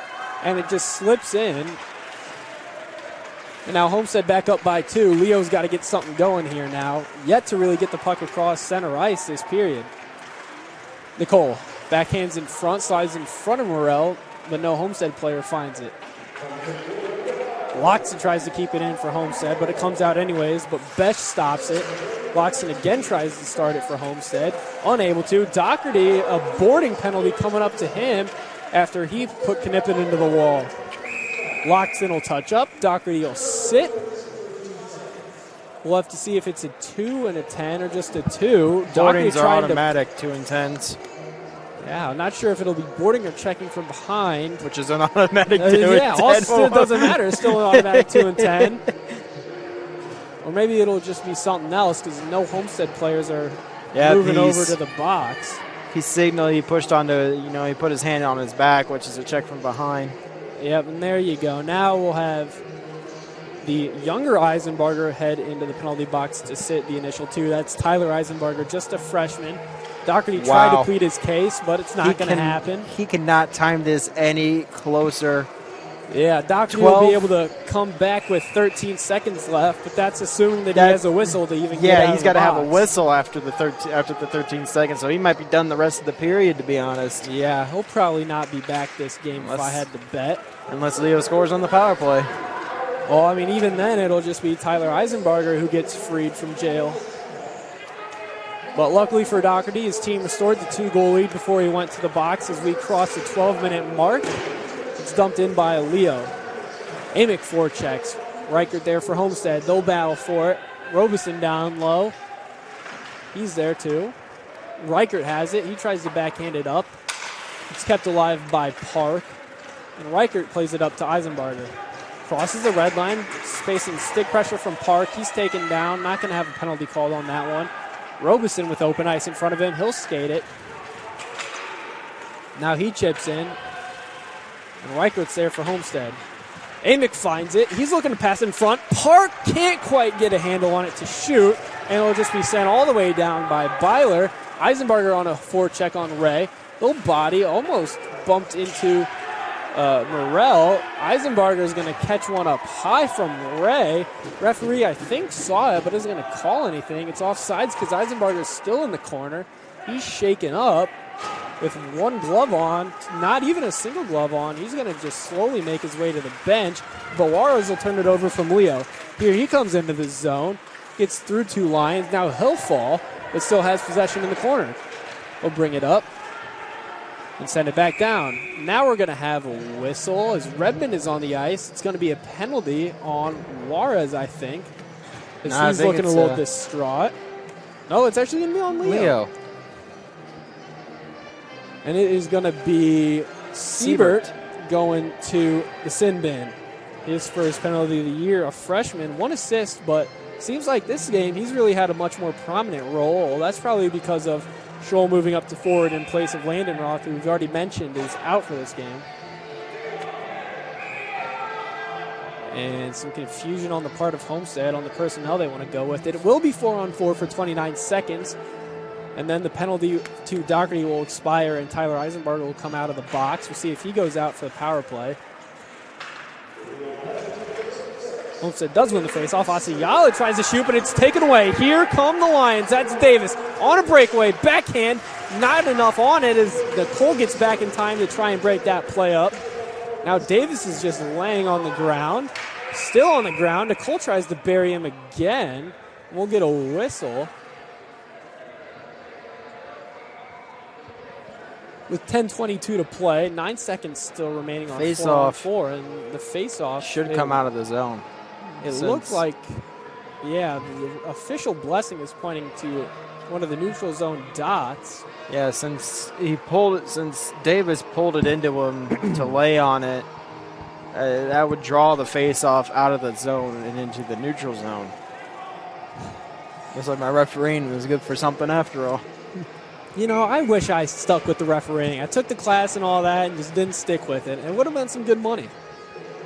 And it just slips in. And now Homestead back up by 2. Leo's got to get something going here now. Yet to really get the puck across center ice this period. Nicole backhands in front, slides in front of Morrell, but no Homestead player finds it. Loxton tries to keep it in for Homestead, but it comes out anyways, but Besh stops it. Loxton again tries to start it for Homestead. Unable to. Doherty, a boarding penalty coming up to him after he put Knippen into the wall. Loxton will touch up. Doherty will sit. We'll have to see if it's a 2 and a 10 or just a 2. Boardings are automatic 2 and 10s. Yeah, I'm not sure if it'll be boarding or checking from behind. Which is an automatic 2 and 10. Yeah, also it doesn't matter. It's still an automatic 2 and 10. Or maybe it'll just be something else because no Homestead players are moving over to the box. He signaled, he pushed onto, he put his hand on his back, which is a check from behind. Yep, and there you go. Now we'll have the younger Eisenbarger head into the penalty box to sit the initial 2. That's Tyler Eisenbarger, just a freshman. Doherty tried to plead his case, but it's not going to happen. He cannot time this any closer. Yeah, Doherty will be able to come back with 13 seconds left, but that's assuming that he has a whistle to even get out of the box. Yeah, he's got to have a whistle after the 13 seconds, so he might be done the rest of the period, to be honest. Yeah, he'll probably not be back this game if I had to bet. Unless Leo scores on the power play. Well, I mean, even then, it'll just be Tyler Eisenbarger who gets freed from jail. But luckily for Doherty, his team restored the 2-goal lead before he went to the box as we cross the 12-minute mark. It's dumped in by Leo. Amick forechecks. Reichert there for Homestead. They'll battle for it. Robeson down low. He's there too. Reichert has it. He tries to backhand it up. It's kept alive by Park. And Reichert plays it up to Eisenbarger. Crosses the red line. Spacing stick pressure from Park. He's taken down. Not going to have a penalty called on that one. Robeson with open ice in front of him. He'll skate it. Now he chips in. And Reichert's there for Homestead. Amick finds it. He's looking to pass in front. Park can't quite get a handle on it to shoot. And it'll just be sent all the way down by Byler. Eisenbarger on a forecheck on Ray. Little body almost bumped into Morrell. Eisenbarger is going to catch one up high from Ray. Referee, I think, saw it, but isn't going to call anything. It's offsides because Eisenbarger is still in the corner. He's shaken up with one glove on, not even a single glove on. He's going to just slowly make his way to the bench. Bawaros will turn it over from Leo. Here he comes into the zone, gets through 2 lines. Now he'll fall, but still has possession in the corner. He'll bring it up and send it back down. Now we're going to have a whistle as Redmond is on the ice. It's going to be a penalty on Juarez, I think. He's looking a little distraught. No, it's actually going to be on Leo. And it is going to be Siebert going to the sin bin. His first penalty of the year, a freshman, 1 assist, but seems like this game he's really had a much more prominent role. That's probably because of Scholl moving up to forward in place of Landenroth, who we've already mentioned is out for this game. And some confusion on the part of Homestead on the personnel they want to go with. It will be 4-on-4 for 29 seconds. And then the penalty to Doherty will expire and Tyler Eisenbarger will come out of the box. We'll see if he goes out for the power play. Homestead does win the faceoff. Asiala tries to shoot, but it's taken away. Here come the Lions. That's Davis on a breakaway. Backhand, not enough on it as Nicole gets back in time to try and break that play up. Now Davis is just laying on the ground. Still on the ground. Nicole tries to bury him again. We'll get a whistle. With 10:22 to play, 9 seconds still remaining on 4-on-4, and the face-off should come out of the zone. It looks like, yeah, the official blessing is pointing to one of the neutral zone dots. Yeah, since Davis pulled it into him to lay on it, that would draw the face-off out of the zone and into the neutral zone. Looks like my refereeing was good for something after all. You know, I wish I stuck with the refereeing. I took the class and all that and just didn't stick with it. It would have been some good money.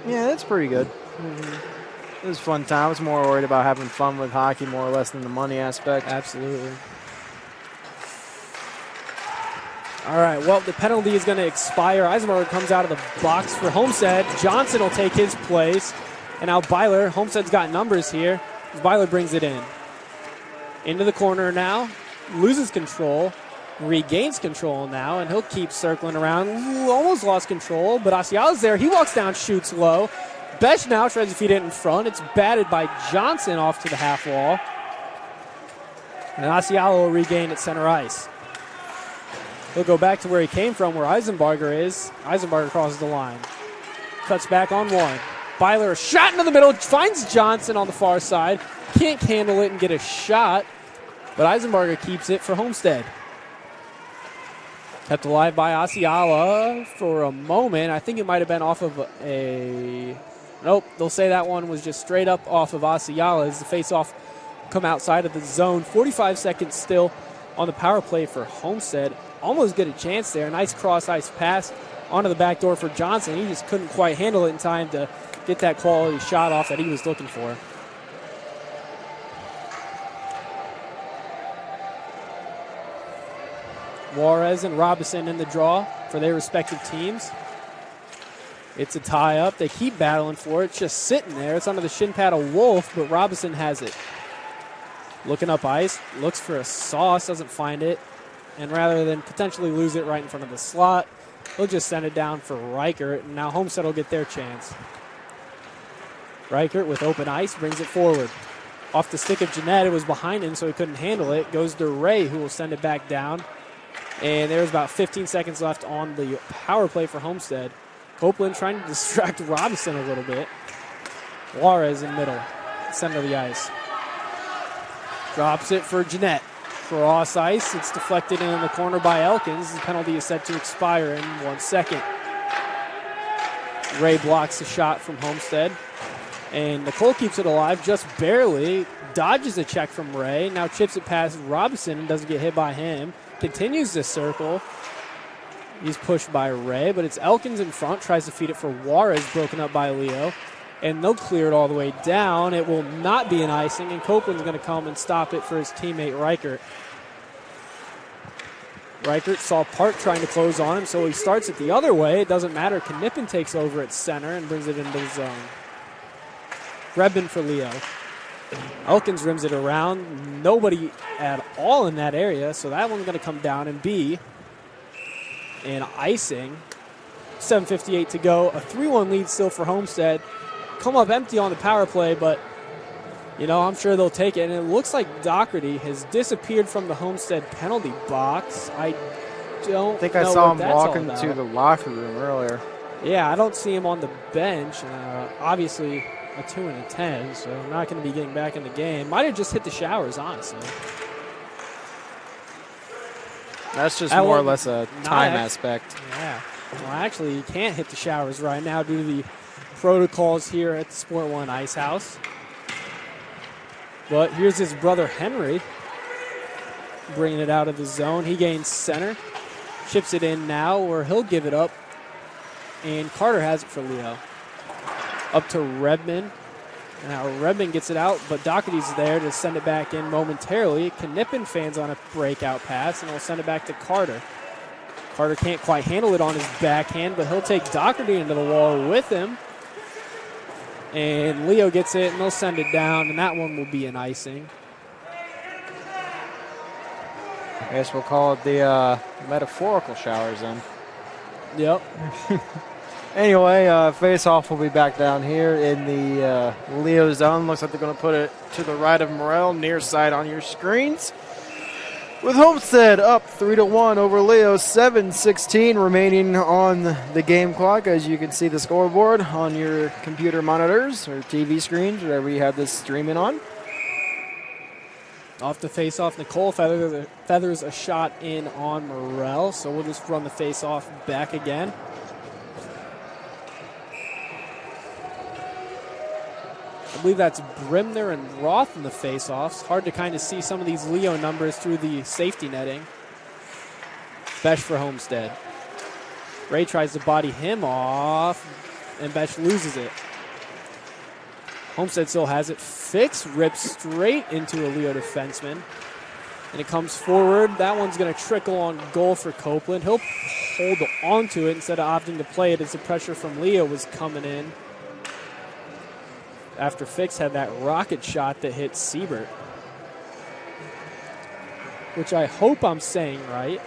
Yeah, that's pretty good. It was a fun time. I was more worried about having fun with hockey more or less than the money aspect. Absolutely. All right, well, the penalty is going to expire. Eisenberg comes out of the box for Homestead. Johnson will take his place. And now Byler, Homestead's got numbers here. Byler brings it in. Into the corner now. Loses control. Regains control now, and he'll keep circling around. Almost lost control, but Asiala's there. He walks down, shoots low. Besh now tries to feed it in front. It's batted by Johnson off to the half wall. And Asiala will regain at center ice. He'll go back to where he came from, where Eisenbarger is. Eisenbarger crosses the line. Cuts back on one. Byler, a shot into the middle, finds Johnson on the far side. Can't handle it and get a shot, but Eisenbarger keeps it for Homestead. Kept alive by Asiala for a moment. I think it might have been off of a... Nope, they'll say that one was just straight up off of Asiala as the faceoff come outside of the zone. 45 seconds still on the power play for Homestead. Almost get a chance there. Nice cross-ice pass onto the back door for Johnson. He just couldn't quite handle it in time to get that quality shot off that he was looking for. Juarez and Robinson in the draw for their respective teams. It's a tie-up. They keep battling for it. It's just sitting there. It's under the shin pad of Wolf, but Robinson has it. Looking up ice. Looks for a sauce. Doesn't find it. And rather than potentially lose it right in front of the slot, he'll just send it down for Reichert. And now Homestead will get their chance. Reichert with open ice brings it forward. Off the stick of Jeanette. It was behind him, so he couldn't handle it. Goes to Ray, who will send it back down. And there's about 15 seconds left on the power play for Homestead. Copeland trying to distract Robinson a little bit. Juarez in middle, center of the ice. Drops it for Jeanette. Cross ice, it's deflected in the corner by Elkins. The penalty is set to expire in 1 second. Ray blocks the shot from Homestead. And Nicole keeps it alive just barely. Dodges a check from Ray. Now chips it past Robinson and doesn't get hit by him. Continues to circle. He's pushed by Ray, but it's Elkins in front. Tries to feed it for Juarez, broken up by Leo. And they'll clear it all the way down. It will not be an icing, and Copeland's going to come and stop it for his teammate Reichert. Reichert saw Park trying to close on him, so he starts it the other way. It doesn't matter. Knippen takes over at center and brings it into the zone. Grebben for Leo. Elkins rims it around. Nobody at all in that area, so that one's going to come down and be an icing. 7:58 to go. A 3-1 lead still for Homestead. Come up empty on the power play, but, you know, I'm sure they'll take it. And it looks like Doherty has disappeared from the Homestead penalty box. I think I saw him walking to the locker room earlier. Yeah, I don't see him on the bench. Obviously, a 2 and a 10, so I'm not going to be getting back in the game. Might have just hit the showers, honestly. That's just more or less a time aspect. Yeah. Well, actually, you can't hit the showers right now due to the protocols here at the Sport One Ice House. But here's his brother Henry bringing it out of the zone. He gains center. Chips it in now, or he'll give it up. And Carter has it for Leo. Up to Redmond. Now Redmond gets it out, but Doherty's there to send it back in momentarily. Knippen fans on a breakout pass, and he'll send it back to Carter. Carter can't quite handle it on his backhand, but he'll take Doherty into the wall with him. And Leo gets it, and they'll send it down, and that one will be an icing. I guess we'll call it the metaphorical showers then. Yep. Anyway, face-off will be back down here in the Leo zone. Looks like they're going to put it to the right of Morrell, near side on your screens. With Homestead up 3-1 over Leo, 7:16 remaining on the game clock. As you can see the scoreboard on your computer monitors or TV screens, wherever you have this streaming on. Off the face-off, Nicole feathers a shot in on Morrell, so we'll just run the face-off back again. I believe that's Brimner and Roth in the face-offs. Hard to kind of see some of these Leo numbers through the safety netting. Besh for Homestead. Ray tries to body him off, and Besh loses it. Homestead still has it. Fix rips straight into a Leo defenseman. And it comes forward. That one's going to trickle on goal for Copeland. He'll hold onto it instead of opting to play it as the pressure from Leo was coming in. After Fix had that rocket shot that hit Siebert. Which I hope I'm saying right.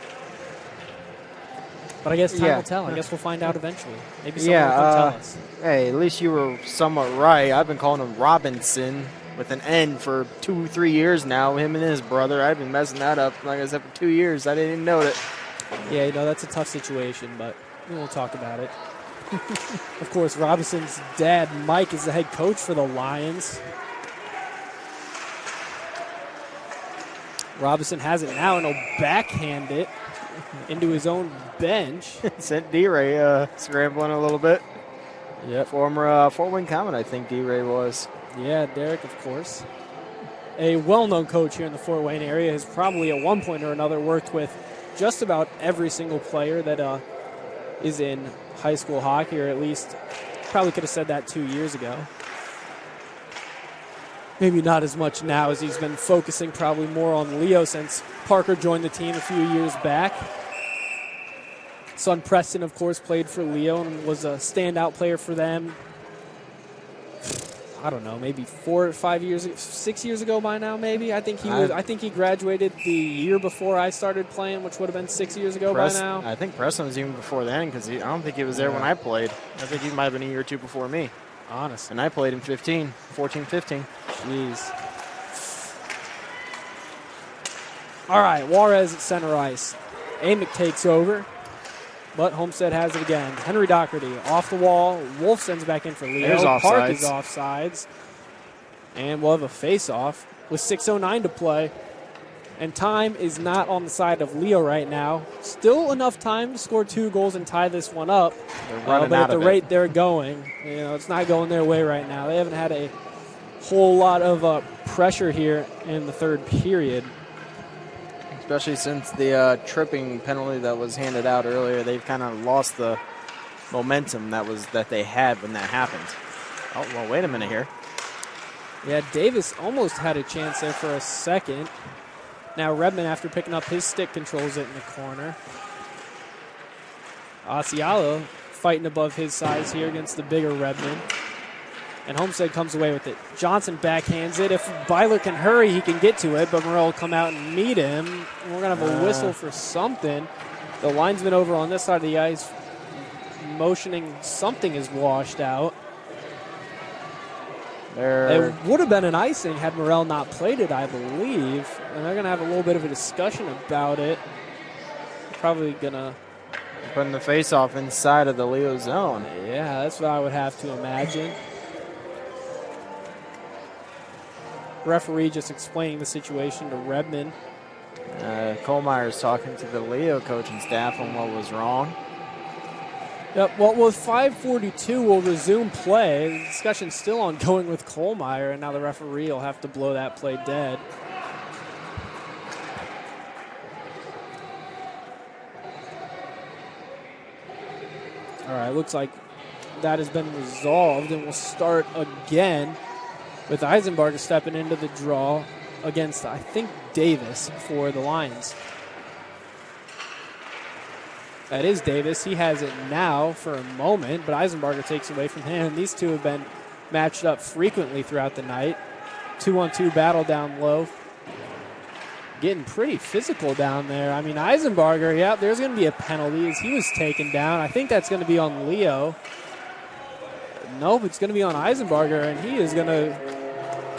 But I guess time will tell. I guess we'll find out eventually. Maybe someone can tell us. Hey, at least you were somewhat right. I've been calling him Robinson with an N for 2-3 years now. Him and his brother. I've been messing that up, like I said, for 2 years. I didn't even know it. Yeah, that's a tough situation, but we won't talk about it. Of course, Robinson's dad, Mike, is the head coach for the Lions. Robinson has it now, and he'll backhand it into his own bench. Sent D-Ray scrambling a little bit. Yep. Former Fort Wayne Common, I think D-Ray was. Yeah, Derek, of course. A well-known coach here in the Fort Wayne area has probably at one point or another worked with just about every single player that is in high school hockey, or at least probably could have said that 2 years ago. Maybe not as much now, as he's been focusing probably more on Leo since Parker joined the team a few years back. Son Preston, of course, played for Leo and was a standout player for them. I don't know, maybe 4 or 5 years, 6 years ago by now, maybe. I think he graduated the year before I started playing, which would have been 6 years ago by now. I think Preston was even before then, because I don't think he was there when I played. I think he might have been a year or two before me. Honestly. And I played in 14, 15. Jeez. All right, Juarez at center ice. Amick takes over, but Homestead has it again. Henry Doherty off the wall. Wolf sends it back in for Leo. Park is offsides. And we'll have a face-off with 6:09 to play. And time is not on the side of Leo right now. Still enough time to score 2 goals and tie this one up. But at the rate they're going, it's not going their way right now. They haven't had a whole lot of pressure here in the third period. Especially since the tripping penalty that was handed out earlier, they've kind of lost the momentum that they had when that happened. Oh, well, wait a minute here. Yeah, Davis almost had a chance there for a second. Now Redmond, after picking up his stick, controls it in the corner. Asiala fighting above his size here against the bigger Redmond. And Homestead comes away with it. Johnson backhands it. If Byler can hurry, he can get to it, but Morrell will come out and meet him. We're going to have a whistle for something. The linesman over on this side of the ice motioning something is washed out. It would have been an icing had Morrell not played it, I believe. And they're going to have a little bit of a discussion about it. Probably going to... Putting the face-off inside of the Leo zone. Yeah, that's what I would have to imagine. Referee just explaining the situation to Redmond. Kohlmeier's talking to the Leo coaching staff on what was wrong. Yep, well, with 5:42, we'll resume play. The discussion's still ongoing with Kohlmeier, and now the referee will have to blow that play dead. All right, looks like that has been resolved, and we'll start again with Eisenbarger stepping into the draw against, I think, Davis for the Lions. That is Davis. He has it now for a moment, but Eisenbarger takes away from him. These two have been matched up frequently throughout the night. 2-on-2 battle down low. Getting pretty physical down there. I mean, Eisenbarger, yeah, there's going to be a penalty as he was taken down. I think that's going to be on Leo. Nope, it's going to be on Eisenbarger, and he is going to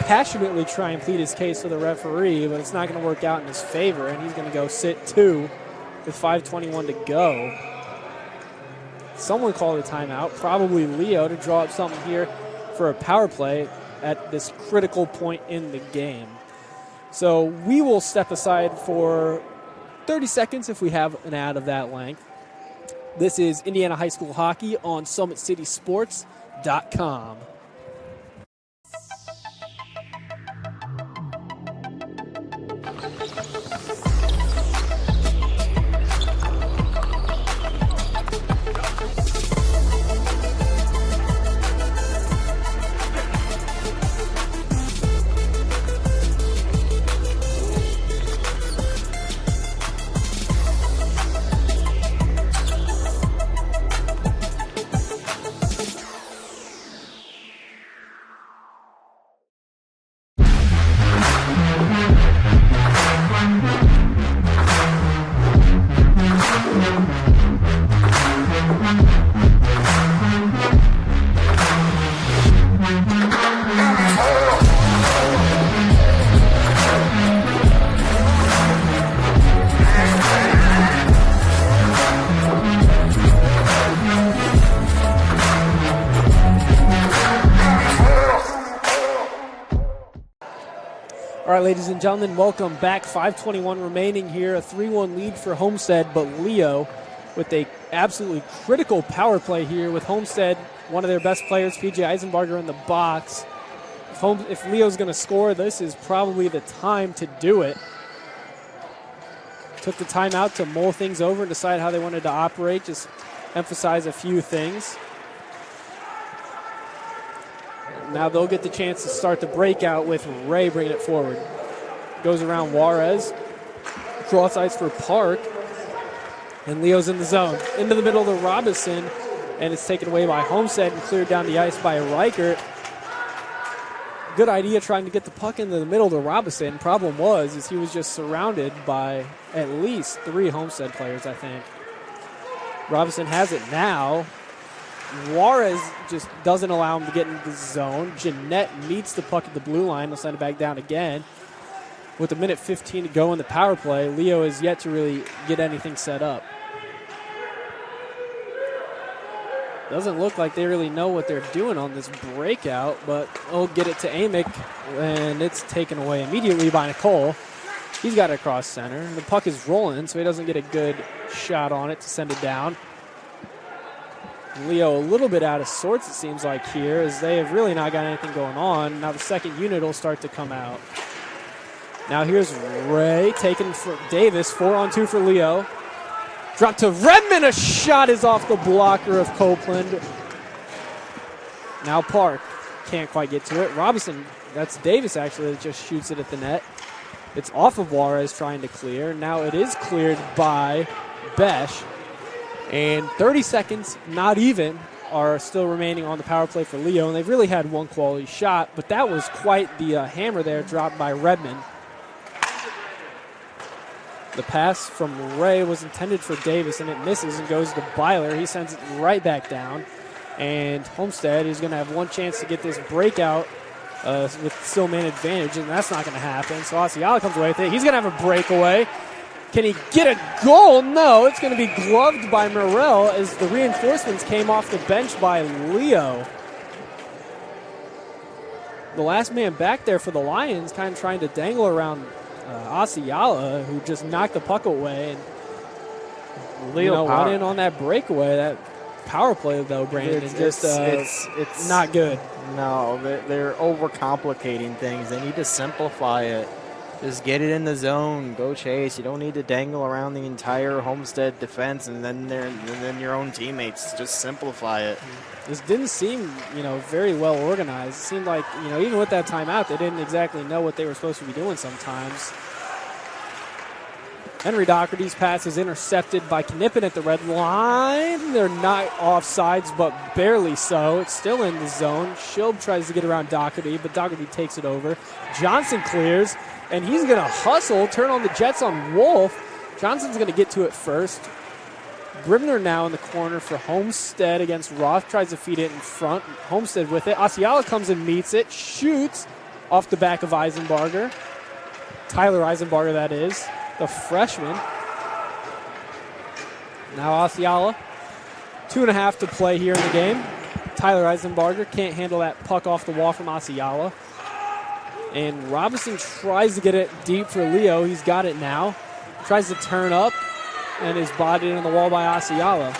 passionately try and plead his case to the referee, but it's not going to work out in his favor, and he's going to go sit 2 with 5:21 to go. Someone called a timeout, probably Leo, to draw up something here for a power play at this critical point in the game. So we will step aside for 30 seconds if we have an ad of that length. This is Indiana High School Hockey on SummitCitySports.com. All right, ladies and gentlemen, welcome back. 5:21 remaining here, a 3-1 lead for Homestead, but Leo with a absolutely critical power play here with Homestead, one of their best players, PJ Eisenbarger, in the box. If Leo's going to score, this is probably the time to do it. Took the timeout to mull things over and decide how they wanted to operate, just emphasize a few things. Now they'll get the chance to start the breakout with Ray bringing it forward. Goes around Juarez. Cross ice for Park. And Leo's in the zone. Into the middle of the Robinson. And it's taken away by Homestead and cleared down the ice by Reichert. Good idea trying to get the puck into the middle of the Robinson. Problem is he was just surrounded by at least 3 Homestead players, I think. Robinson has it now. Juarez just doesn't allow him to get into the zone. Jeanette meets the puck at the blue line. They'll send it back down again. With a minute 15 to go in the power play, Leo is yet to really get anything set up. Doesn't look like they really know what they're doing on this breakout, but they'll get it to Amick, and it's taken away immediately by Nicole. He's got it across center. The puck is rolling, so he doesn't get a good shot on it to send it down. Leo a little bit out of sorts, it seems like, here, as they have really not got anything going on. Now the second unit will start to come out. Now here's Ray taken for Davis, 4-on-2 for Leo. Drop to Redmond, a shot is off the blocker of Copeland. Now Park can't quite get to it. Robinson, that's Davis actually, that just shoots it at the net. It's off of Juarez trying to clear. Now it is cleared by Besh. And 30 seconds, not even, are still remaining on the power play for Leo. And they've really had one quality shot, but that was quite the hammer there dropped by Redmond. The pass from Ray was intended for Davis, and it misses and goes to Byler. He sends it right back down. And Homestead is going to have one chance to get this breakout with still man advantage, and that's not going to happen. So Asiala comes away with it. He's going to have a breakaway. Can he get a goal? No, it's going to be gloved by Morrell as the reinforcements came off the bench by Leo. The last man back there for the Lions kind of trying to dangle around Asiala, who just knocked the puck away. And Leo went in on that breakaway. That power play, though, Brandon, it's not good. No, they're overcomplicating things. They need to simplify it. Just get it in the zone. Go chase. You don't need to dangle around the entire Homestead defense and then your own teammates. Just simplify it. This didn't seem, very well organized. It seemed like, even with that timeout, they didn't exactly know what they were supposed to be doing sometimes. Henry Doherty's pass is intercepted by Knippen at the red line. They're not offsides, but barely so. It's still in the zone. Schilb tries to get around Doherty, but Doherty takes it over. Johnson clears, and he's going to hustle, turn on the Jets on Wolf. Johnson's going to get to it first. Brimner now in the corner for Homestead against Roth. Tries to feed it in front. Homestead with it. Asiala comes and meets it. Shoots off the back of Eisenbarger. Tyler Eisenbarger, that is. The freshman. Now Asiala. 2.5 to play here in the game. Tyler Eisenbarger can't handle that puck off the wall from Asiala. And Robinson tries to get it deep for Leo. He's got it now. Tries to turn up and is bodied in the wall by Asiala.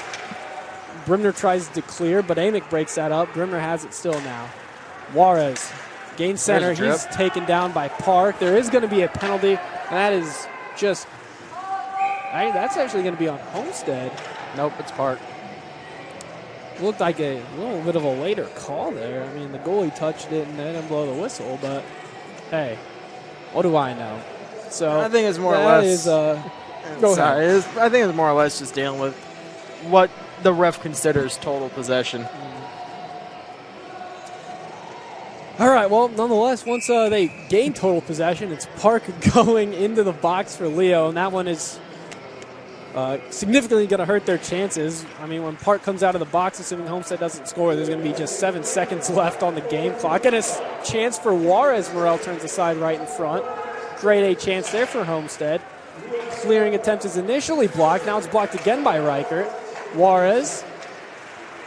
Brimner tries to clear, but Amick breaks that up. Brimner has it still now. Juarez gains center. He's taken down by Park. There is going to be a penalty, and that is just that's actually going to be on Homestead. Nope, it's Park. Looked like a little bit of a later call there. I mean, the goalie touched it and they didn't blow the whistle, but hey, what do I know? So I think it's more or less. Go ahead. I think it's more or less just dealing with what the ref considers total possession. All right, well, nonetheless, once they gain total possession, it's Park going into the box for Leo, and that one is significantly going to hurt their chances. I mean, when Park comes out of the box, assuming Homestead doesn't score, there's going to be just 7 seconds left on the game clock. And a chance for Juarez. Morel turns aside right in front. Great A chance there for Homestead. Clearing attempt is initially blocked. Now it's blocked again by Reichert. Juarez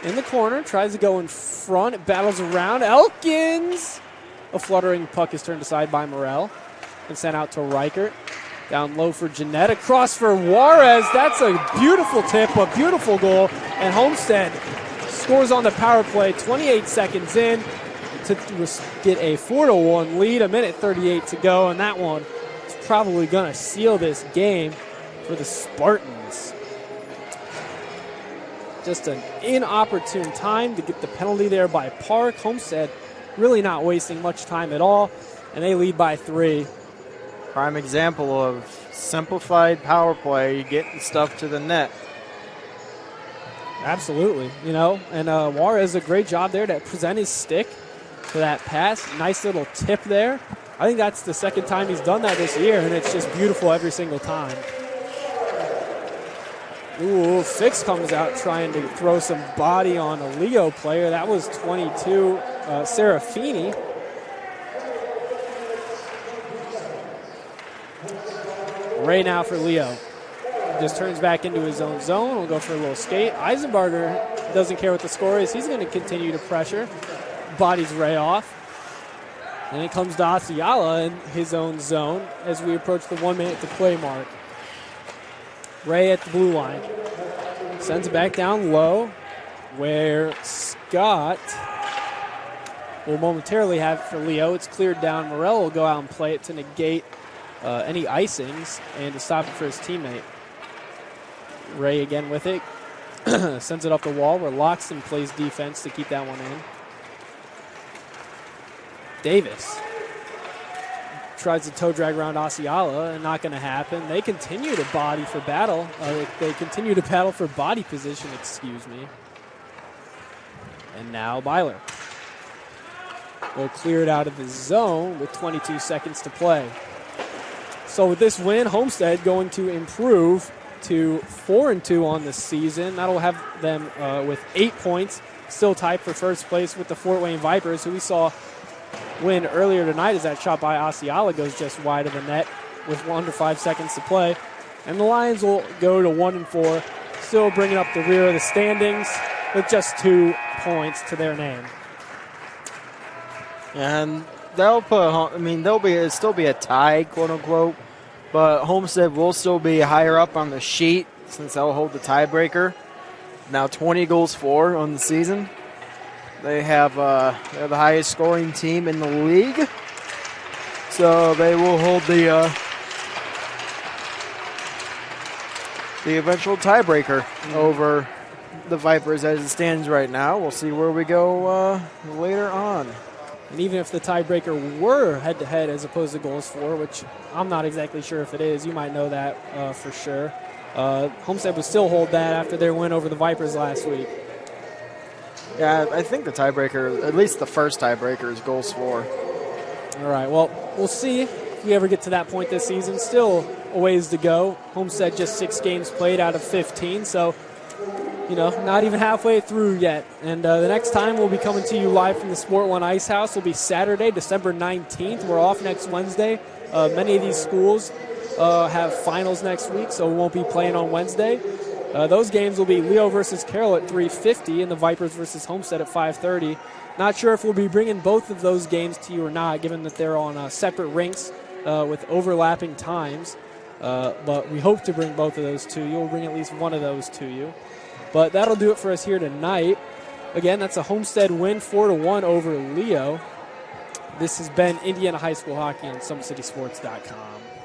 in the corner, tries to go in front. It battles around. Elkins! A fluttering puck is turned aside by Morel and sent out to Reichert. Down low for Jeanette. Across for Juarez. That's a beautiful tip, a beautiful goal. And Homestead scores on the power play 28 seconds in to get a 4-1 lead. 1:38 to go. And that one is probably going to seal this game for the Spartans. Just an inopportune time to get the penalty there by Park. Homestead really not wasting much time at all. And they lead by 3. Prime example of simplified power play, getting stuff to the net. Absolutely, and Juarez a great job there to present his stick for that pass. Nice little tip there. I think that's the second time he's done that this year, and it's just beautiful every single time. Ooh, Fix comes out trying to throw some body on a Leo player. That was 22, Serafini. Ray now for Leo. Just turns back into his own zone. We'll go for a little skate. Eisenbarger doesn't care what the score is. He's going to continue to pressure. Bodies Ray off. And it comes to Asiala in his own zone as we approach the 1 minute to play mark. Ray at the blue line. Sends it back down low where Scott will momentarily have it for Leo. It's cleared down. Morel will go out and play it to negate any icings and to stop it for his teammate. Ray again with it. Sends it up the wall where Loxton plays defense to keep that one in. Davis tries to toe drag around Asiala, and not going to happen. They continue to body for battle. They continue to battle for body position, excuse me. And now Byler will clear it out of his zone with 22 seconds to play. So with this win, Homestead going to improve to 4-2 on the season. That'll have them with 8 points, still tied for first place with the Fort Wayne Vipers, who we saw win earlier tonight as that shot by Asiala goes just wide of the net with under 5 seconds to play. And the Lions will go to 1-4, still bringing up the rear of the standings with just 2 points to their name. And they'll still be a tie, quote unquote, but Homestead will still be higher up on the sheet since they'll hold the tiebreaker. Now 20 goals for on the season. They're the highest scoring team in the league, so they will hold the eventual tiebreaker over the Vipers as it stands right now. We'll see where we go later on. And even if the tiebreaker were head-to-head as opposed to goals for, which I'm not exactly sure if it is, you might know that for sure, Homestead would still hold that after their win over the Vipers last week. Yeah, I think the tiebreaker, at least the first tiebreaker, is goals for. All right, well, we'll see if we ever get to that point this season. Still a ways to go. Homestead just 6 games played out of 15, so, not even halfway through yet. And the next time we'll be coming to you live from the Sport One Ice House will be Saturday, December 19th. We're off next Wednesday. Many of these schools have finals next week, so we won't be playing on Wednesday. Those games will be Leo versus Carroll at 3:50 and the Vipers versus Homestead at 5:30. Not sure if we'll be bringing both of those games to you or not, given that they're on separate rinks with overlapping times. But we hope to bring both of those to you. We'll bring at least one of those to you. But that'll do it for us here tonight. Again, that's a Homestead win, 4-1 over Leo. This has been Indiana High School Hockey on SummitCitySports.com.